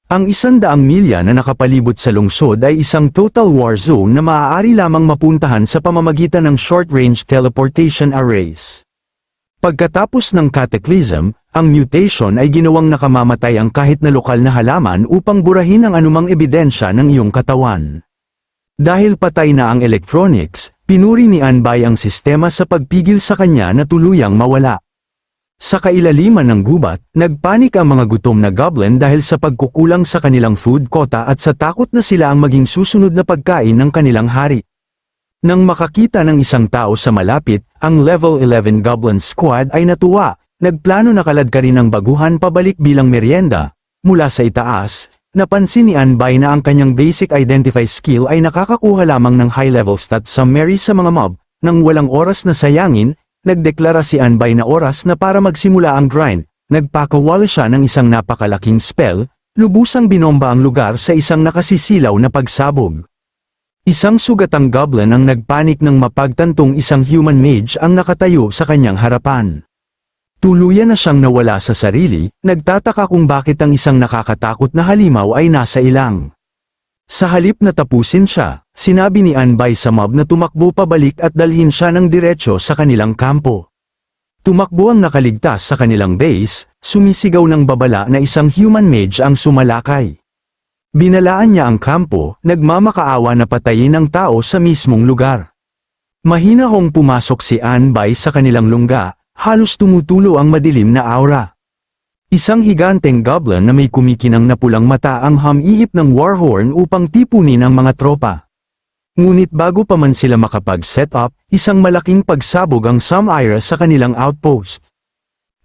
Ang 100 milya na nakapalibot sa lungsod ay isang total war zone na maaari lamang mapuntahan sa pamamagitan ng short-range teleportation arrays. Pagkatapos ng cataclysm, ang mutation ay ginawang nakamamatay ang kahit na lokal na halaman upang burahin ang anumang ebidensya ng iyong katawan. Dahil patay na ang electronics, pinuri ni Anbay ang sistema sa pagpigil sa kanya na tuluyang mawala. Sa kailaliman ng gubat, nagpanik ang mga gutom na goblin dahil sa pagkukulang sa kanilang food quota at sa takot na sila ang maging susunod na pagkain ng kanilang hari. Nang makakita ng isang tao sa malapit, ang Level 11 Goblin Squad ay natuwa, nagplano na kaladkarin ang baguhan pabalik bilang merienda. Mula sa itaas, napansin ni Anbay na ang kanyang basic identify skill ay nakakakuha lamang ng high-level stat summary sa mga mob. Nang walang oras na sayangin, nagdeklara si Anbay na oras na para magsimula ang grind. Nagpakawala siya ng isang napakalaking spell, lubusang binomba ang lugar sa isang nakasisilaw na pagsabog. Isang sugatang goblin ang nagpanik nang mapagtantong isang human mage ang nakatayo sa kanyang harapan. Tuluyan na siyang nawala sa sarili, nagtataka kung bakit ang isang nakakatakot na halimaw ay nasa ilang. Sa halip na tapusin siya, sinabi ni Anbay sa mob na tumakbo pabalik at dalhin siya ng diretso sa kanilang kampo. Tumakbo ang nakaligtas sa kanilang base, sumisigaw ng babala na isang human mage ang sumalakay. Binalaan niya ang kampo, nagmamakaawa na patayin ang tao sa mismong lugar. Mahina hong pumasok si Anbay sa kanilang lungga, halos tumutulo ang madilim na aura. Isang higanteng goblin na may kumikinang na pulang mata ang humiihip ng warhorn upang tipunin ang mga tropa. Ngunit bago pa man sila makapag-set up, isang malaking pagsabog ang Sumira sa kanilang outpost.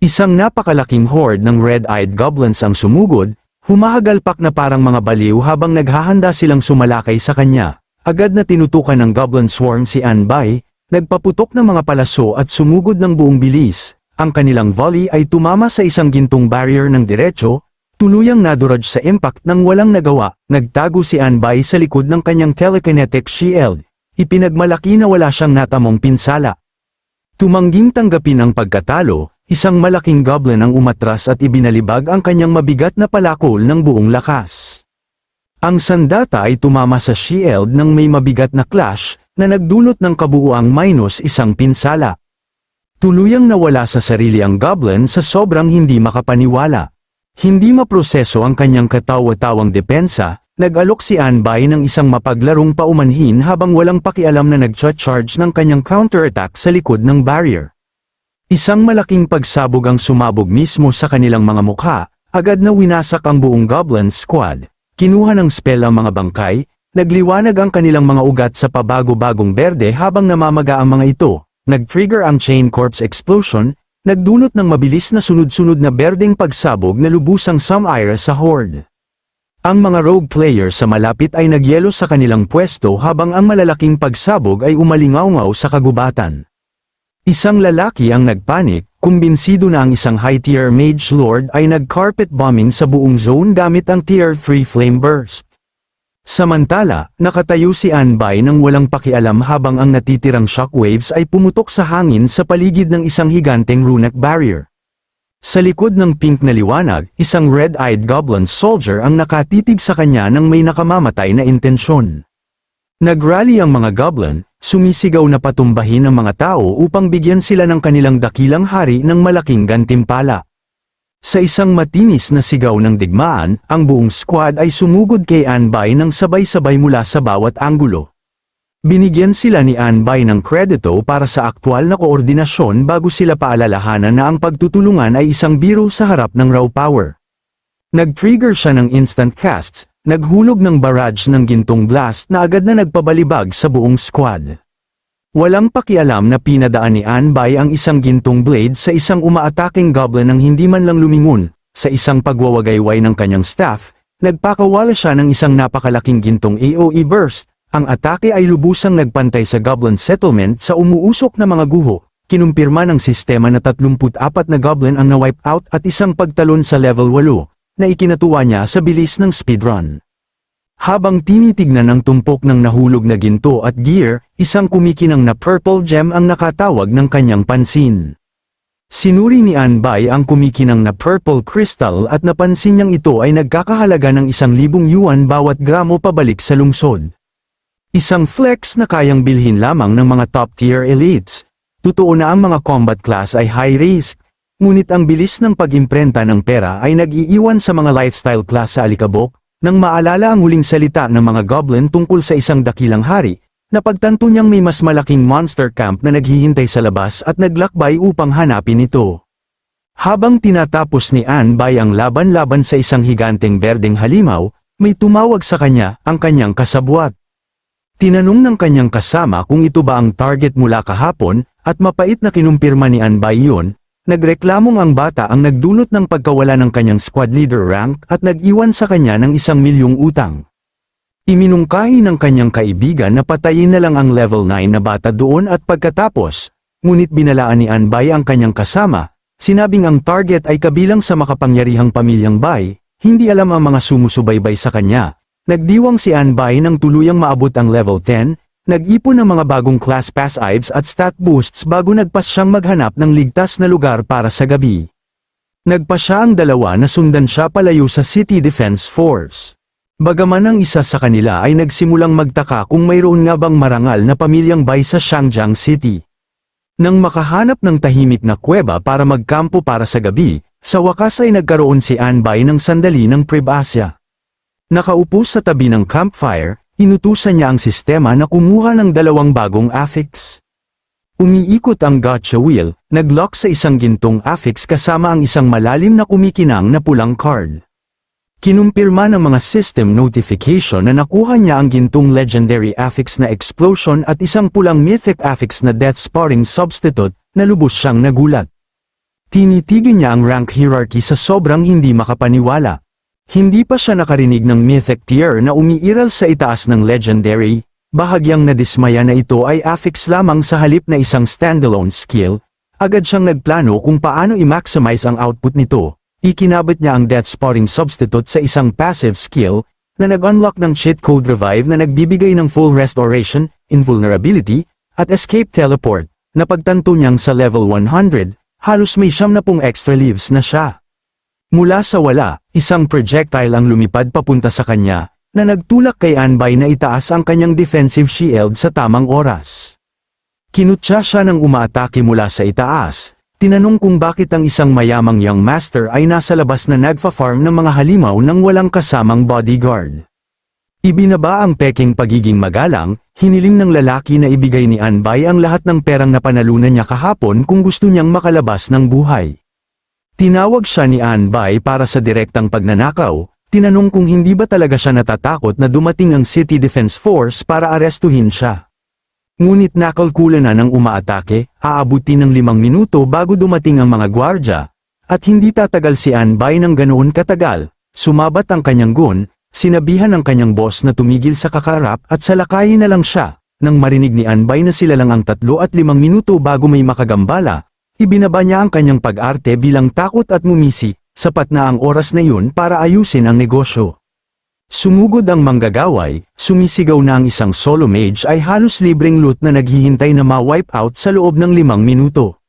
Isang napakalaking horde ng red-eyed goblins ang sumugod, humahagalpak na parang mga baliw habang naghahanda silang sumalakay sa kanya. Agad na tinutukan ng goblin swarm si Anbay, nagpaputok ng mga palaso at sumugod ng buong bilis. Ang kanilang volley ay tumama sa isang gintong barrier ng diretso, tuluyang naduraj sa impact nang walang nagawa. Nagtago si Anbay sa likod ng kanyang telekinetic shield. Ipinagmalaki na wala siyang natamong pinsala. Tumangging tanggapin ang pagkatalo, isang malaking goblin ang umatras at ibinalibag ang kanyang mabigat na palakol ng buong lakas. Ang sandata ay tumama sa shield ng may mabigat na clash, na nagdulot ng kabuuang -1 pinsala. Tuluyang nawala sa sarili ang goblin sa sobrang hindi makapaniwala. Hindi maproseso ang kanyang katawa-tawang depensa, nag-alok si Anbay ng isang mapaglarong paumanhin habang walang pakialam na nag-charge ng kanyang counterattack sa likod ng barrier. Isang malaking pagsabog ang sumabog mismo sa kanilang mga mukha, agad na winasak ang buong goblin squad. Kinuha ng spell ang mga bangkay, nagliwanag ang kanilang mga ugat sa pabago-bagong berde habang namamaga ang mga ito. Nag-trigger ang chain corpse explosion, nagdulot ng mabilis na sunod-sunod na berdeng pagsabog na lubusang Sumira sa horde. Ang mga rogue player sa malapit ay nagyelo sa kanilang pwesto habang ang malalaking pagsabog ay umalingaw-ngaw sa kagubatan. Isang lalaki ang nagpanik, kumbinsido na ang isang high-tier mage lord ay nag-carpet bombing sa buong zone gamit ang tier 3 flame burst. Samantala, nakatayo si Anbay nang walang pakialam habang ang natitirang shockwaves ay pumutok sa hangin sa paligid ng isang higanteng runic barrier. Sa likod ng pink na liwanag, isang red-eyed goblin soldier ang nakatitig sa kanya nang may nakamamatay na intensyon. Nagrally ang mga goblin, sumisigaw na patumbahin ang mga tao upang bigyan sila ng kanilang dakilang hari ng malaking gantimpala. Sa isang matinis na sigaw ng digmaan, ang buong squad ay sumugod kay Anbay ng sabay-sabay mula sa bawat anggulo. Binigyan sila ni Anbay ng kredito para sa aktwal na koordinasyon bago sila paalalahanan na ang pagtutulungan ay isang biro sa harap ng raw power. Nag-trigger siya ng instant casts, naghulog ng barrage ng gintong blast na agad na nagpabalibag sa buong squad. Walang pakialam na pinadaan ni Anbay ang isang gintong blade sa isang umaataking goblin nang hindi man lang lumingon. Sa isang pagwawagayway ng kanyang staff, nagpakawala siya ng isang napakalaking gintong AoE burst. Ang atake ay lubusang nagpantay sa goblin settlement sa umuusok na mga guho. Kinumpirma ng sistema na 34 na goblin ang na-wipe out at isang pagtalon sa level 8, na ikinatuwa niya sa bilis ng speedrun. Habang tinitignan ng tumpok ng nahulog na ginto at gear, isang kumikinang na purple gem ang nakatawag ng kanyang pansin. Sinuri ni Anbay ang kumikinang na purple crystal at napansin niyang ito ay nagkakahalaga ng 1,000 yuan bawat gramo pabalik sa lungsod. Isang flex na kayang bilhin lamang ng mga top-tier elites. Totoo na ang mga combat class ay high risk, ngunit ang bilis ng pag-imprenta ng pera ay nag-iiwan sa mga lifestyle class sa alikabok. Nang maalala ang huling salita ng mga goblin tungkol sa isang dakilang hari, napagtanto niyang may mas malaking monster camp na naghihintay sa labas at naglakbay upang hanapin ito. Habang tinatapos ni Anbay ang laban-laban sa isang higanteng berdeng halimaw, may tumawag sa kanya, ang kanyang kasabwat. Tinanong ng kanyang kasama kung ito ba ang target mula kahapon, at mapait na kinumpirma ni Anbay yun. Nagreklamong ang bata ang nagdulot ng pagkawala ng kanyang squad leader rank at nag-iwan sa kanya ng 1,000,000 utang. Iminungkahi ng kanyang kaibigan na patayin na lang ang level 9 na bata doon at pagkatapos, ngunit binalaan ni Anbay ang kanyang kasama, sinabing ang target ay kabilang sa makapangyarihang pamilyang Bai, hindi alam ang mga sumusubaybay sa kanya. Nagdiwang si Anbay nang tuluyang maabot ang level 10, nag-ipon ng mga bagong class passives at stat boosts bago nagpas siyang maghanap ng ligtas na lugar para sa gabi. Nagpa siya ang dalawa na sundan siya palayo sa City Defense Force. Bagaman ang isa sa kanila ay nagsimulang magtaka kung mayroon nga bang marangal na pamilyang Bai sa Xiangjiang City. Nang makahanap ng tahimik na kuweba para magkampo para sa gabi, sa wakas ay nagkaroon si Anbay ng sandali ng pribasya. Nakaupo sa tabi ng campfire, inutusan niya ang sistema na kumuha ng 2 bagong affix. Umiikot ang gotcha wheel, nag-lock sa isang gintong affix kasama ang isang malalim na kumikinang na pulang card. Kinumpirma ng mga system notification na nakuha niya ang gintong legendary affix na explosion at isang pulang mythic affix na death spotting substitute, na lubos siyang nagulat. Tinitigin niya ang rank hierarchy sa sobrang hindi makapaniwala. Hindi pa siya nakarinig ng mythic tier na umiiral sa itaas ng legendary, bahagyang nadismaya na ito ay affix lamang sa halip na isang standalone skill. Agad siyang nagplano kung paano i-maximize ang output nito. Ikinabit niya ang death spotting substitute sa isang passive skill, na nag-unlock ng cheat code revive na nagbibigay ng full restoration, invulnerability, at escape teleport. Napagtanto niyang sa level 100, halos may 70 extra lives na siya. Mula sa wala, isang projectile ang lumipad papunta sa kanya, na nagtulak kay Anbay na itaas ang kanyang defensive shield sa tamang oras. Kinutya siya ng umaatake mula sa itaas, tinanong kung bakit ang isang mayamang young master ay nasa labas na nagfa-farm ng mga halimaw nang walang kasamang bodyguard. Ibinaba ang peking pagiging magalang, hiniling ng lalaki na ibigay ni Anbay ang lahat ng perang napanalunan niya kahapon kung gusto niyang makalabas ng buhay. Tinawag siya ni Anbay para sa direktang pagnanakaw, tinanong kung hindi ba talaga siya natatakot na dumating ang City Defense Force para arestuhin siya. Ngunit nakalkula na ng umaatake, aabutin ng 5 minuto bago dumating ang mga gwardya, at hindi tatagal si Anbay ng ganoon katagal, sumabat ang kanyang gun, sinabihan ng kanyang boss na tumigil sa kakarap at salakayin na lang siya. Nang marinig ni Anbay na sila lang ang 3 at 5 minuto bago may makagambala, ibinaba niya ang kanyang pag-arte bilang takot at mumisi, sapat na ang oras na yun para ayusin ang negosyo. Sumugod ang manggagaway, sumisigaw na ang isang solo mage ay halos libreng loot na naghihintay na ma-wipe out sa loob ng 5 minuto.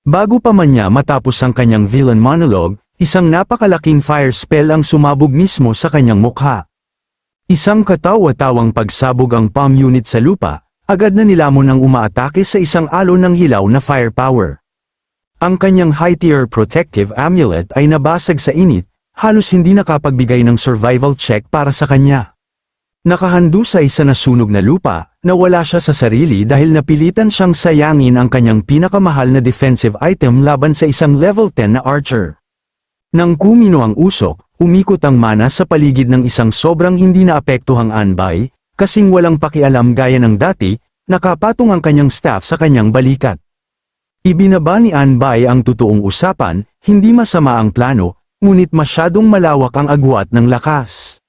Bago pa man niya matapos ang kanyang villain monologue, isang napakalaking fire spell ang sumabog mismo sa kanyang mukha. Isang katawa-tawang pagsabog ang palm unit sa lupa, agad na nilamon ang umaatake sa isang alon ng hilaw na firepower. Ang kanyang high-tier protective amulet ay nabasag sa init, halos hindi nakapagbigay ng survival check para sa kanya. Nakahandusay sa nasunog na lupa, nawala siya sa sarili dahil napilitan siyang sayangin ang kanyang pinakamahal na defensive item laban sa isang level 10 na archer. Nang kumino ang usok, umikot ang mana sa paligid ng isang sobrang hindi naapektuhang Anbay, kasing walang pakialam gaya ng dati, nakapatong ang kanyang staff sa kanyang balikat. Ibinaba ni Anbay ang totoong usapan, hindi masama ang plano, ngunit masyadong malawak ang agwat ng lakas.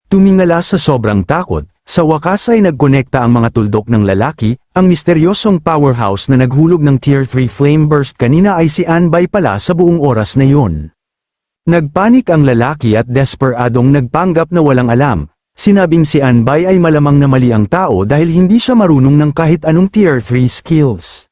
Tumingala sa sobrang takot, sa wakas ay nagkonekta ang mga tuldok ng lalaki, ang misteryosong powerhouse na naghulog ng Tier 3 flame burst kanina ay si Anbay pala sa buong oras na yun. Nagpanik ang lalaki at desperadong nagpanggap na walang alam, sinabing si Anbay ay malamang na mali ang tao dahil hindi siya marunong ng kahit anong Tier 3 skills.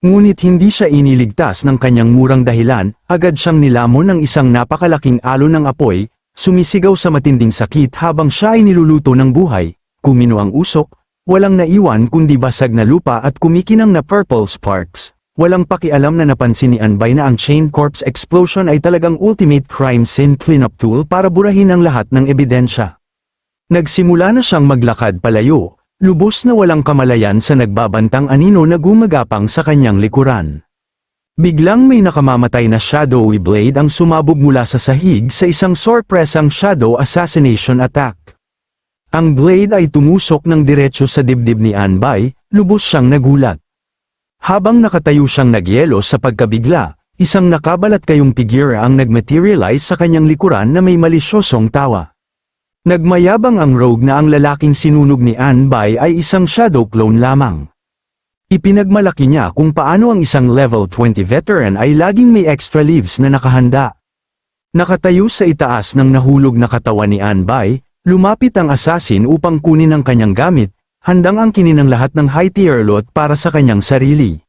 Ngunit hindi siya iniligtas ng kanyang murang dahilan, agad siyang nilamon ng isang napakalaking alon ng apoy, sumisigaw sa matinding sakit habang siya ay niluluto ng buhay, kumino ang usok, walang naiwan kundi basag na lupa at kumikinang na purple sparks. Walang pakialam na napansin ni Anbay na ang chain corpse explosion ay talagang ultimate crime scene cleanup tool para burahin ang lahat ng ebidensya. Nagsimula na siyang maglakad palayo, lubos na walang kamalayan sa nagbabantang anino na gumagapang sa kanyang likuran. Biglang may nakamamatay na shadowy blade ang sumabog mula sa sahig sa isang sorpresang shadow assassination attack. Ang blade ay tumusok ng diretso sa dibdib ni Anbay, lubos siyang nagulat. Habang nakatayo siyang nagyelo sa pagkabigla, isang nakabalat kayong figura ang nagmaterialize sa kanyang likuran na may malisyosong tawa. Nagmayabang ang rogue na ang lalaking sinunog ni Anbay ay isang shadow clone lamang. Ipinagmalaki niya kung paano ang isang level 20 veteran ay laging may extra leaves na nakahanda. Nakatayo sa itaas ng nahulog na katawan ni Anbay, lumapit ang assassin upang kunin ang kanyang gamit, handang angkinin ang lahat ng high-tier loot para sa kanyang sarili.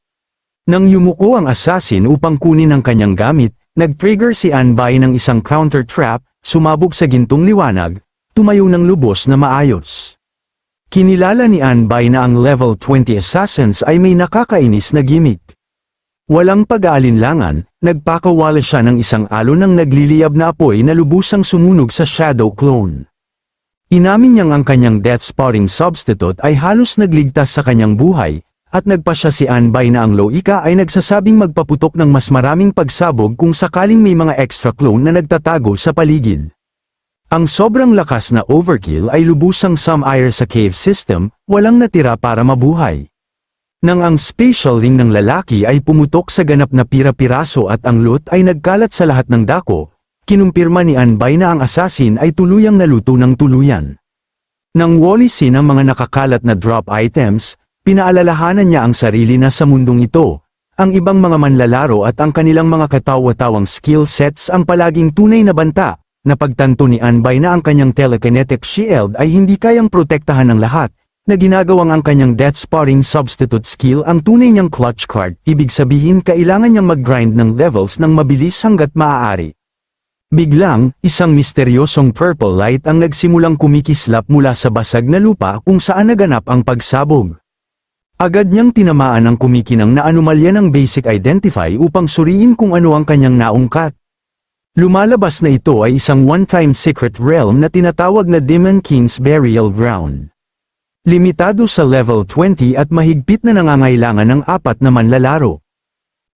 Nang yumuko ang assassin upang kunin ang kanyang gamit, nag-trigger si Anbay ng isang counter trap, sumabog sa gintong liwanag, tumayo ng lubos na maayos. Kinilala ni Anbay na ang level 20 assassins ay may nakakainis na gimmick. Walang pag-aalinlangan, nagpakawala siya ng isang alon ng nagliliyab na apoy na lubusang sumunog sa shadow clone. Inamin niyang ang kanyang death spotting substitute ay halos nagligtas sa kanyang buhay, at nagpa siya si Anbay na ang Loika ay nagsasabing magpaputok ng mas maraming pagsabog kung sakaling may mga extra clone na nagtatago sa paligid. Ang sobrang lakas na overkill ay lubusang sumire sa cave system, walang natira para mabuhay. Nang ang spatial ring ng lalaki ay pumutok sa ganap na pira-piraso at ang loot ay nagkalat sa lahat ng dako, kinumpirma ni Anbay na ang assassin ay tuluyang naluto ng tuluyan. Nang walisin ang mga nakakalat na drop items, pinaalalahanan niya ang sarili na sa mundong ito, ang ibang mga manlalaro at ang kanilang mga katawa-tawang skill sets ang palaging tunay na banta. Napagtanto ni Anbay na ang kanyang telekinetic shield ay hindi kayang protektahan ng lahat, na ginagawang ang kanyang death spotting substitute skill ang tunay niyang clutch card, ibig sabihin kailangan niyang mag-grind ng levels ng mabilis hanggat maaari. Biglang, isang misteryosong purple light ang nagsimulang kumikislap mula sa basag na lupa kung saan naganap ang pagsabog. Agad niyang tinamaan ang kumikinang na anomalya ng basic identify upang suriin kung ano ang kanyang naungkat. Lumalabas na ito ay isang one-time secret realm na tinatawag na Demon King's Burial Ground. Limitado sa level 20 at mahigpit na nangangailangan ng 4 na manlalaro.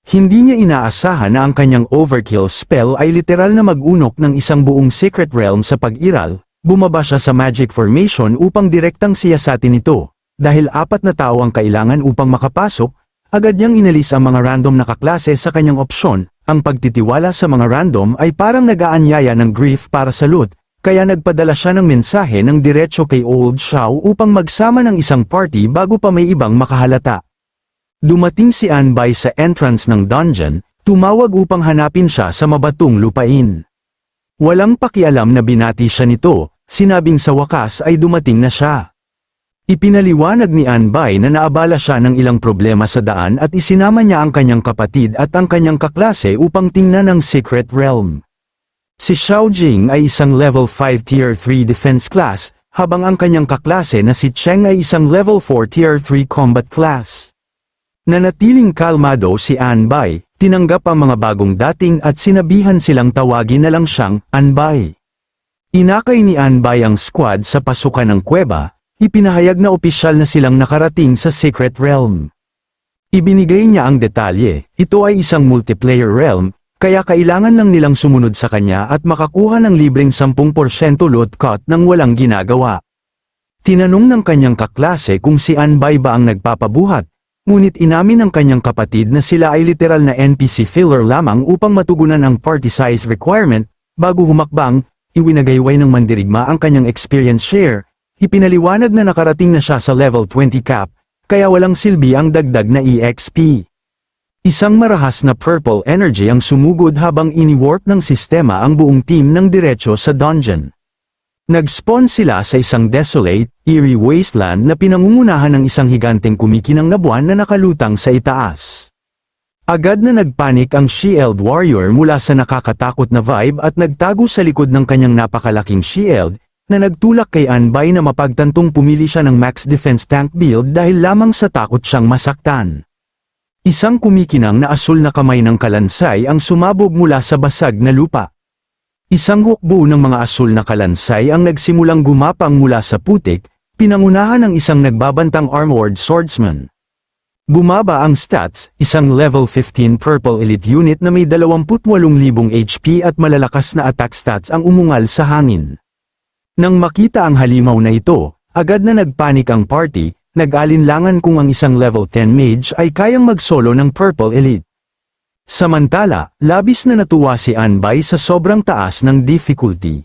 Hindi niya inaasahan na ang kanyang overkill spell ay literal na mag-unok ng isang buong secret realm sa pag-iral, bumaba siya sa magic formation upang direktang siyasatin ito. Dahil 4 na tao ang kailangan upang makapasok, agad niyang inalis ang mga random na kaklase sa kanyang opsyon. Ang pagtitiwala sa mga random ay parang nag-aanyaya ng grief para sa loot, kaya nagpadala siya ng mensahe ng diretso kay Old Xiao upang magsama ng isang party bago pa may ibang makahalata. Dumating si Anbay sa entrance ng dungeon, tumawag upang hanapin siya sa mabatong lupain. Walang pakialam na binati siya nito, sinabing sa wakas ay dumating na siya. Ipinaliwanag ni Anbay na naabala siya ng ilang problema sa daan at isinama niya ang kanyang kapatid at ang kanyang kaklase upang tingnan ang secret realm. Si Xiao Jing ay isang level 5 tier 3 defense class, habang ang kanyang kaklase na si Cheng ay isang level 4 tier 3 combat class. Nanatiling kalmado si Anbay, tinanggap ang mga bagong dating at sinabihan silang tawagin na lang siyang Anbay. Inakay ni Anbay ang squad sa pasukan ng kuweba. Ipinahayag na opisyal na silang nakarating sa Secret Realm. Ibinigay niya ang detalye, ito ay isang multiplayer realm, kaya kailangan lang nilang sumunod sa kanya at makakuha ng libreng 10% loot cut nang walang ginagawa. Tinanong ng kanyang kaklase kung si Anbay ba ang nagpapabuhat, ngunit inamin ng kanyang kapatid na sila ay literal na NPC filler lamang upang matugunan ang party size requirement. Bago humakbang, iwinagayway ng mandirigma ang kanyang experience share. Ipinaliwanag na nakarating na siya sa level 20 cap, kaya walang silbi ang dagdag na EXP. Isang marahas na purple energy ang sumugod habang iniwarp ng sistema ang buong team ng diretso sa dungeon. Nag-spawn sila sa isang desolate, eerie wasteland na pinangungunahan ng isang higanteng kumikinang na buwan na nakalutang sa itaas. Agad na nagpanik ang Shield Warrior mula sa nakakatakot na vibe at nagtago sa likod ng kanyang napakalaking shield, na nagtulak kay Anbay na mapagtantong pumili siya ng max defense tank build dahil lamang sa takot siyang masaktan. Isang kumikinang na asul na kamay ng kalansay ang sumabog mula sa basag na lupa. Isang hukbo ng mga asul na kalansay ang nagsimulang gumapang mula sa putik, pinangunahan ng isang nagbabantang armored swordsman. Bumaba ang stats, isang level 15 purple elite unit na may 28,000 HP at malalakas na attack stats ang umungal sa hangin. Nang makita ang halimaw na ito, agad na nagpanik ang party, nag-alinlangan kung ang isang level 10 mage ay kayang mag-solo ng purple elite. Samantala, labis na natuwa si Anbay sa sobrang taas ng difficulty.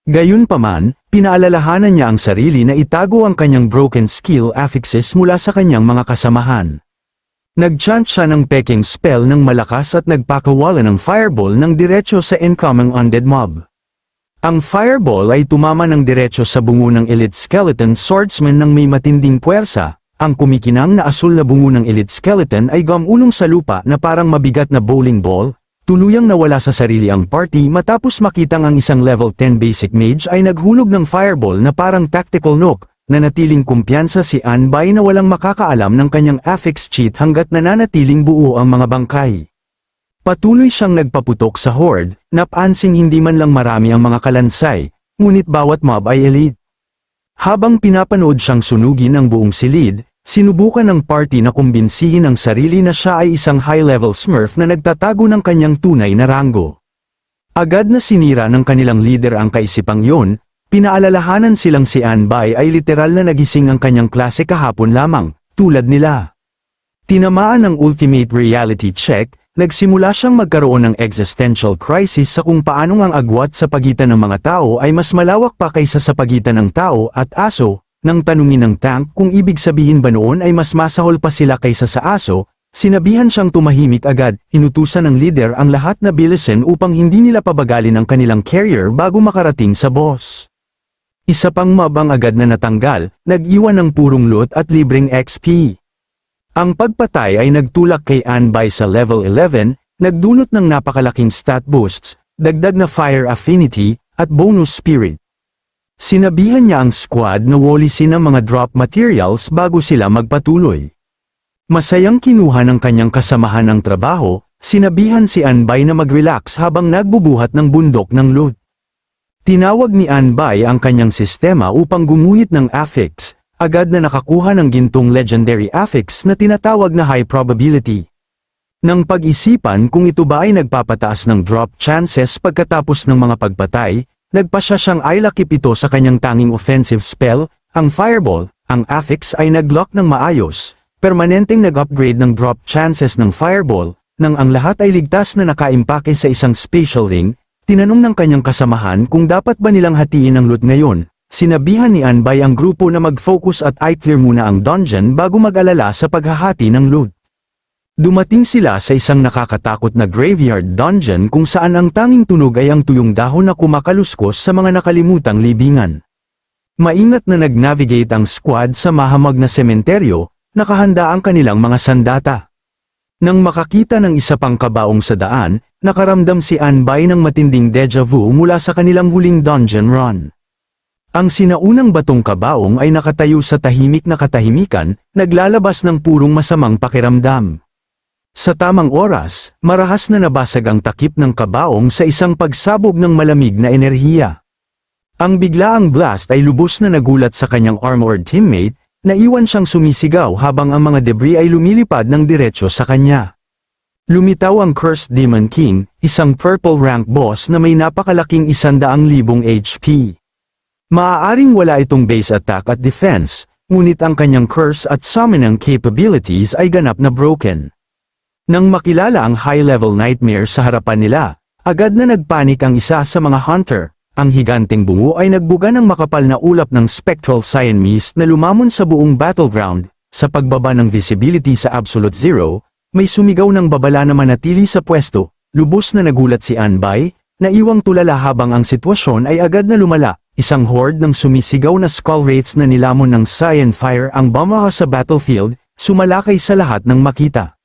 Gayunpaman, pinaalalahanan niya ang sarili na itago ang kanyang broken skill affixes mula sa kanyang mga kasamahan. Nag-chant siya ng peking spell ng malakas at nagpakawala ng fireball ng diretso sa incoming undead mob. Ang fireball ay tumama ng diretso sa bungo ng elite skeleton swordsman ng may matinding puwersa. Ang kumikinang na asul na bungo ng elite skeleton ay gumulong sa lupa na parang mabigat na bowling ball. Tuluyang nawala sa sarili ang party matapos makitang ang isang level 10 basic mage ay naghulog ng fireball na parang tactical nuke, na natiling kumpiyansa si Anbay na walang makakaalam ng kanyang affix cheat hanggat nananatiling buo ang mga bangkay. Patuloy siyang nagpaputok sa horde, napansing hindi man lang marami ang mga kalansay, ngunit bawat mob ay elite. Habang pinapanood siyang sunugin ang buong silid, sinubukan ng party na kumbinsihin ang sarili na siya ay isang high-level smurf na nagtatago ng kanyang tunay na ranggo. Agad na sinira ng kanilang leader ang kaisipang yon, pinaalalahanan silang si Anbay ay literal na nagising ang kanyang klase kahapon lamang, tulad nila. Tinamaan ng ultimate reality check, nagsimula siyang magkaroon ng existential crisis sa kung paanong ang agwat sa pagitan ng mga tao ay mas malawak pa kaysa sa pagitan ng tao at aso. Nang tanungin ng tank kung ibig sabihin ba noon ay mas masahol pa sila kaysa sa aso, sinabihan siyang tumahimik agad, inutusan ng leader ang lahat na bilisan upang hindi nila pabagalin ang kanilang carrier bago makarating sa boss. Isa pang mob ang agad na natanggal, nag-iwan ng purong loot at libreng XP. Ang pagpatay ay nagtulak kay Anbay sa level 11, nagdulot ng napakalaking stat boosts, dagdag na fire affinity, at bonus spirit. Sinabihan niya ang squad na walisin ang mga drop materials bago sila magpatuloy. Masayang kinuha ng kanyang kasamahan ng trabaho, sinabihan si Anbay na mag-relax habang nagbubuhat ng bundok ng loot. Tinawag ni Anbay ang kanyang sistema upang gumuhit ng affix, agad na nakakuha ng gintong legendary affix na tinatawag na high probability. Nang pag-isipan kung ito ba ay nagpapataas ng drop chances pagkatapos ng mga pagpatay, nagpasya siyang ilakip ito sa kanyang tanging offensive spell, ang fireball. Ang affix ay nag-lock ng maayos, permanenteng nag-upgrade ng drop chances ng fireball. Nang ang lahat ay ligtas na nakaimpake sa isang spatial ring, tinanong ng kanyang kasamahan kung dapat ba nilang hatiin ang loot ngayon. Sinabihan ni Anbay ang grupo na mag-focus at i-clear muna ang dungeon bago mag-alala sa paghahati ng loot. Dumating sila sa isang nakakatakot na graveyard dungeon kung saan ang tanging tunog ay ang tuyong dahon na kumakaluskos sa mga nakalimutang libingan. Maingat na nag-navigate ang squad sa mahamag na sementeryo, nakahanda ang kanilang mga sandata. Nang makakita ng isa pang kabaong sa daan, nakaramdam si Anbay ng matinding deja vu mula sa kanilang huling dungeon run. Ang sinaunang batong kabaong ay nakatayo sa tahimik na katahimikan, naglalabas ng purong masamang pakiramdam. Sa tamang oras, marahas na nabasag ang takip ng kabaong sa isang pagsabog ng malamig na enerhiya. Ang biglaang blast ay lubos na nagulat sa kanyang armored teammate, naiwan siyang sumisigaw habang ang mga debris ay lumilipad ng diretso sa kanya. Lumitaw ang Cursed Demon King, isang purple rank boss na may napakalaking 100,000 HP. Maaaring wala itong base attack at defense, ngunit ang kanyang curse at summoning capabilities ay ganap na broken. Nang makilala ang high-level nightmare sa harapan nila, agad na nagpanik ang isa sa mga hunter. Ang higanteng bungo ay nagbuga ng makapal na ulap ng spectral cyan mist na lumamon sa buong battleground. Sa pagbaba ng visibility sa absolute zero, may sumigaw ng babala na manatili sa pwesto. Lubos na nagulat si Anbay, naiwang tulala habang ang sitwasyon ay agad na lumala. Isang horde ng sumisigaw na skull wraiths na nilamon ng cyan fire ang bumaha sa battlefield, sumalakay sa lahat ng makita.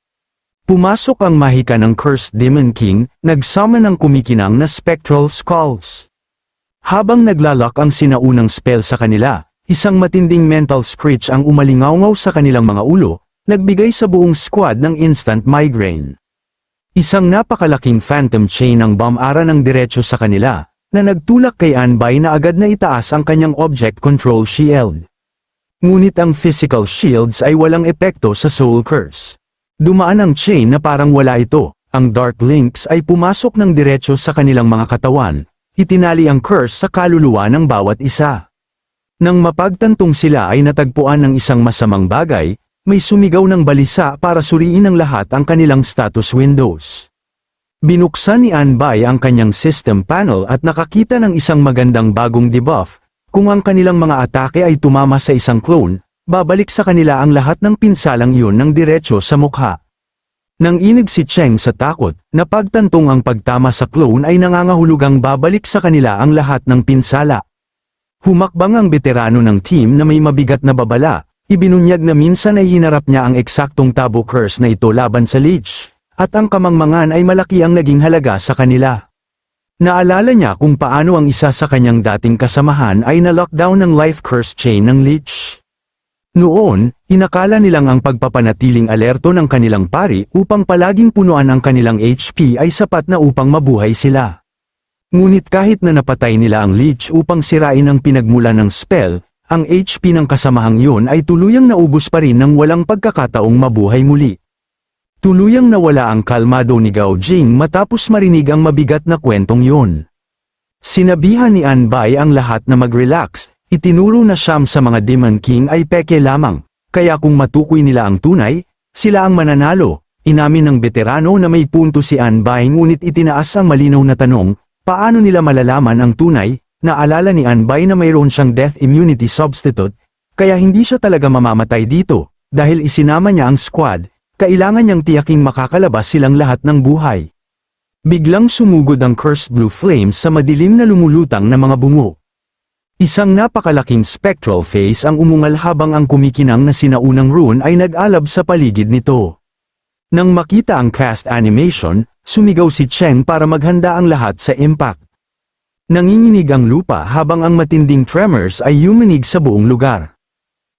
Pumasok ang mahika ng Cursed Demon King, nagsummon ng kumikinang na spectral skulls. Habang naglalak ang sinaunang spell sa kanila, isang matinding mental screech ang umalingawngaw sa kanilang mga ulo, nagbigay sa buong squad ng instant migraine. Isang napakalaking phantom chain ang bomb-ara ng diretso sa kanila, na nagtulak kay Anbay na agad na itaas ang kanyang object control shield. Ngunit ang physical shields ay walang epekto sa soul curse. Dumaan ang chain na parang wala ito, ang Dark Links ay pumasok ng diretso sa kanilang mga katawan, itinali ang curse sa kaluluwa ng bawat isa. Nang mapagtantong sila ay natagpuan ng isang masamang bagay, may sumigaw ng balisa para suriin ng lahat ang kanilang status windows. Binuksan ni Anbay ang kanyang system panel at nakakita ng isang magandang bagong debuff. Kung ang kanilang mga atake ay tumama sa isang clone, babalik sa kanila ang lahat ng pinsalang iyon ng diretso sa mukha. Nang inig si Cheng sa takot, napagtantong ang pagtama sa clone ay nangangahulugang babalik sa kanila ang lahat ng pinsala. Humakbang ang veterano ng team na may mabigat na babala, ibinunyag na minsan ay hinarap niya ang eksaktong tabo curse na ito laban sa Lich, at ang kamangmangan ay malaki ang naging halaga sa kanila. Naalala niya kung paano ang isa sa kanyang dating kasamahan ay na-lockdown ng life curse chain ng Lich. Noon, inakala nilang ang pagpapanatiling alerto ng kanilang pari upang palaging punuan ang kanilang HP ay sapat na upang mabuhay sila. Ngunit kahit na napatay nila ang Lich upang sirain ang pinagmulan ng spell, ang HP ng kasamahang iyon ay tuluyang naubos pa rin ng walang pagkakataong mabuhay muli. Tuluyang nawala ang kalmado ni Gao Jing matapos marinig ang mabigat na kwentong yun. Sinabihan ni Anbay ang lahat na mag-relax, itinuro na siyam sa mga Demon King ay peke lamang, kaya kung matukoy nila ang tunay, sila ang mananalo. Inamin ng veterano na may punto si Anbay ngunit itinaas ang malinaw na tanong, paano nila malalaman ang tunay? Naalala ni Anbay na mayroon siyang death immunity substitute, kaya hindi siya talaga mamamatay dito, dahil isinama niya ang squad, kailangan niyang tiyaking makakalabas silang lahat ng buhay. Biglang sumugod ang cursed blue flames sa madilim na lumulutang na mga bungo. Isang napakalaking spectral face ang umungal habang ang kumikinang na sinaunang rune ay nag-alab sa paligid nito. Nang makita ang cast animation, sumigaw si Cheng para maghanda ang lahat sa impact. Nanginginig ang lupa habang ang matinding tremors ay yumanig sa buong lugar.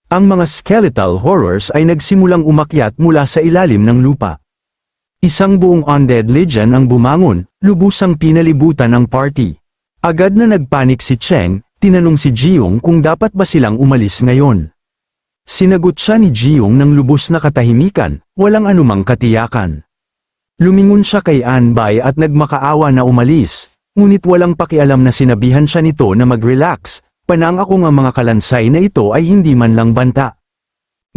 Ang mga skeletal horrors ay nagsimulang umakyat mula sa ilalim ng lupa. Isang buong undead legion ang bumangon, lubusang pinalibutan ang party. Agad na nagpanik si Cheng, tinanong si Jiong kung dapat ba silang umalis ngayon. Sinagot siya ni Jiong ng lubos na katahimikan, walang anumang katiyakan. Lumingon siya kay Anbay at nagmakaawa na umalis. Ngunit walang pakialam na sinabihan siya nito na mag-relax, panangako ang mga kalansay na ito ay hindi man lang banta.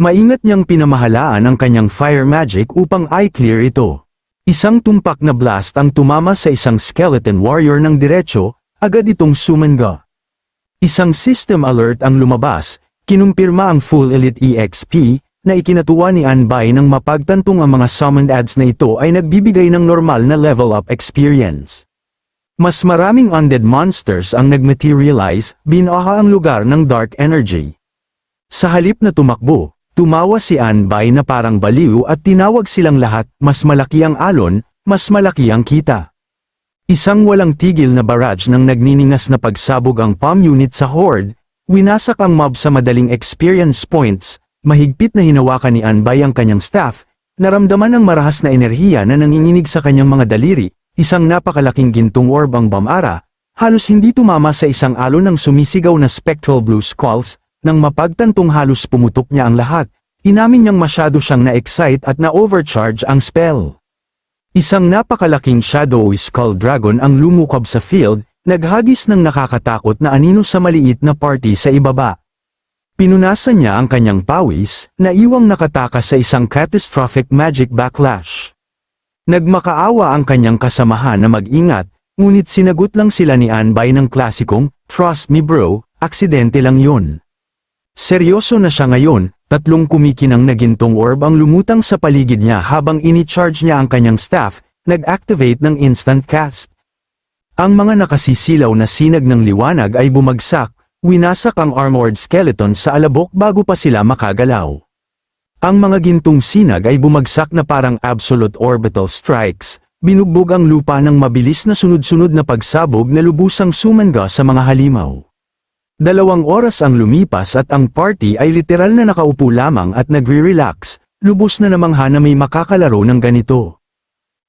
Maingat niyang pinamahalaan ang kanyang fire magic upang i-clear ito. Isang tumpak na blast ang tumama sa isang skeleton warrior ng diretso, agad itong sumunga. Isang system alert ang lumabas, kinumpirma ang full elite EXP, na ikinatuwa ni Anbay nang mapagtantong ang mga summoned adds na ito ay nagbibigay ng normal na level up experience. Mas maraming undead monsters ang nagmaterialize, binaha ang lugar ng dark energy. Sa halip na tumakbo, tumawa si Anbay na parang baliw at tinawag silang lahat, mas malaki ang alon, mas malaki ang kita. Isang walang tigil na barrage ng nagniningas na pagsabog ang palm unit sa horde, winasak ang mob sa madaling experience points, mahigpit na hinawakan ni Anbay ang kanyang staff, naramdaman ang marahas na enerhiya na nanginginig sa kanyang mga daliri. Isang napakalaking gintong orb ang Bamara, halos hindi tumama sa isang alon ng sumisigaw na spectral blue skulls, nang mapagtantong halos pumutok niya ang lahat, inamin niyang masyado siyang na-excite at na-overcharge ang spell. Isang napakalaking shadowy skull dragon ang lumukob sa field, naghagis ng nakakatakot na anino sa maliit na party sa ibaba. Pinunasan niya ang kanyang pawis, naiwang nakatakas sa isang catastrophic magic backlash. Nagmakaawa ang kanyang kasamahan na mag-ingat, ngunit sinagot lang sila ni Anbay ng klasikong, "Trust me bro, aksidente lang yun." Seryoso na siya ngayon, tatlong kumikinang na gintong orb ang lumutang sa paligid niya habang ini-charge niya ang kanyang staff, nag-activate ng instant cast. Ang mga nakasisilaw na sinag ng liwanag ay bumagsak, winasak ang armored skeleton sa alabok bago pa sila makagalaw. Ang mga gintong sinag ay bumagsak na parang absolute orbital strikes, binugbog ang lupa ng mabilis na sunod-sunod na pagsabog na lubusang sumangga sa mga halimaw. 2 oras ang lumipas at ang party ay literal na nakaupo lamang at nagre-relax, lubos na namangha na may makakalaro ng ganito.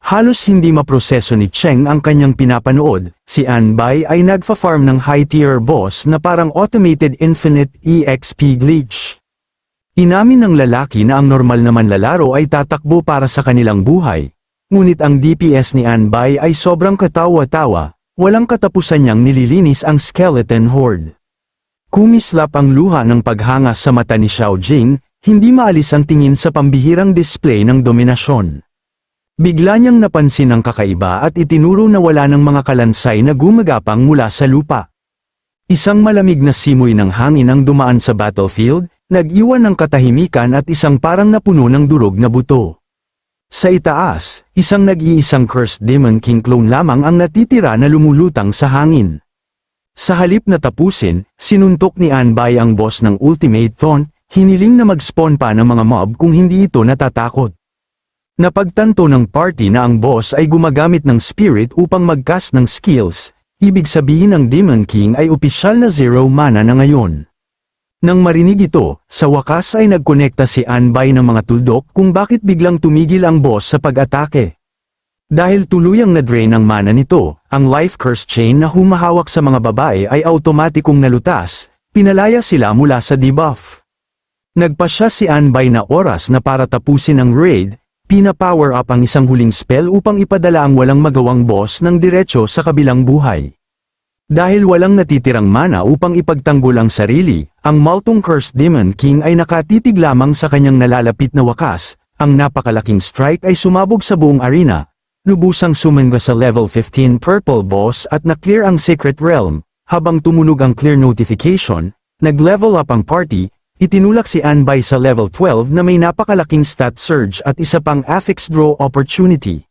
Halos hindi maproseso ni Cheng ang kanyang pinapanood, si Anbay ay nagfa-farm ng high-tier boss na parang automated infinite EXP glitch. Inamin ng lalaki na ang normal na manlalaro ay tatakbo para sa kanilang buhay. Ngunit ang DPS ni Anbay ay sobrang katawa-tawa, walang katapusan niyang nililinis ang skeleton horde. Kumislap ang luha ng paghanga sa mata ni Xiao Jing, hindi maalis ang tingin sa pambihirang display ng dominasyon. Bigla niyang napansin ang kakaiba at itinuro na wala ng mga kalansay na gumagapang mula sa lupa. Isang malamig na simoy ng hangin ang dumaan sa battlefield, nag-iwan ng katahimikan at isang parang napuno ng durog na buto. Sa itaas, isang nag-iisang cursed demon king clone lamang ang natitira na lumulutang sa hangin. Sa halip na tapusin, sinuntok ni Anbay ang boss ng Ultimate Thorn, hiniling na mag-spawn pa ng mga mob kung hindi ito natatakot. Napagtanto ng party na ang boss ay gumagamit ng spirit upang mag-cast ng skills, ibig sabihin ang Demon King ay opisyal na zero mana na ngayon. Nang marinig ito, sa wakas ay nagkonekta si Anbay ng mga tuldok kung bakit biglang tumigil ang boss sa pag-atake. Dahil tuluyang na-drain ang mana nito, ang life curse chain na humahawak sa mga babae ay automatikong nalutas, pinalaya sila mula sa debuff. Nagpasya si Anbay na oras na para tapusin ang raid, pina-power up ang isang huling spell upang ipadala ang walang magawang boss ng diretso sa kabilang buhay. Dahil walang natitirang mana upang ipagtanggol ang sarili, ang Multong Cursed Demon King ay nakatitig lamang sa kanyang nalalapit na wakas, ang napakalaking strike ay sumabog sa buong arena, lubusang sumangga sa level 15 purple boss at na-clear ang Secret Realm, habang tumunog ang clear notification, nag-level up ang party, itinulak si Anbay sa level 12 na may napakalaking stat surge at isa pang affix draw opportunity.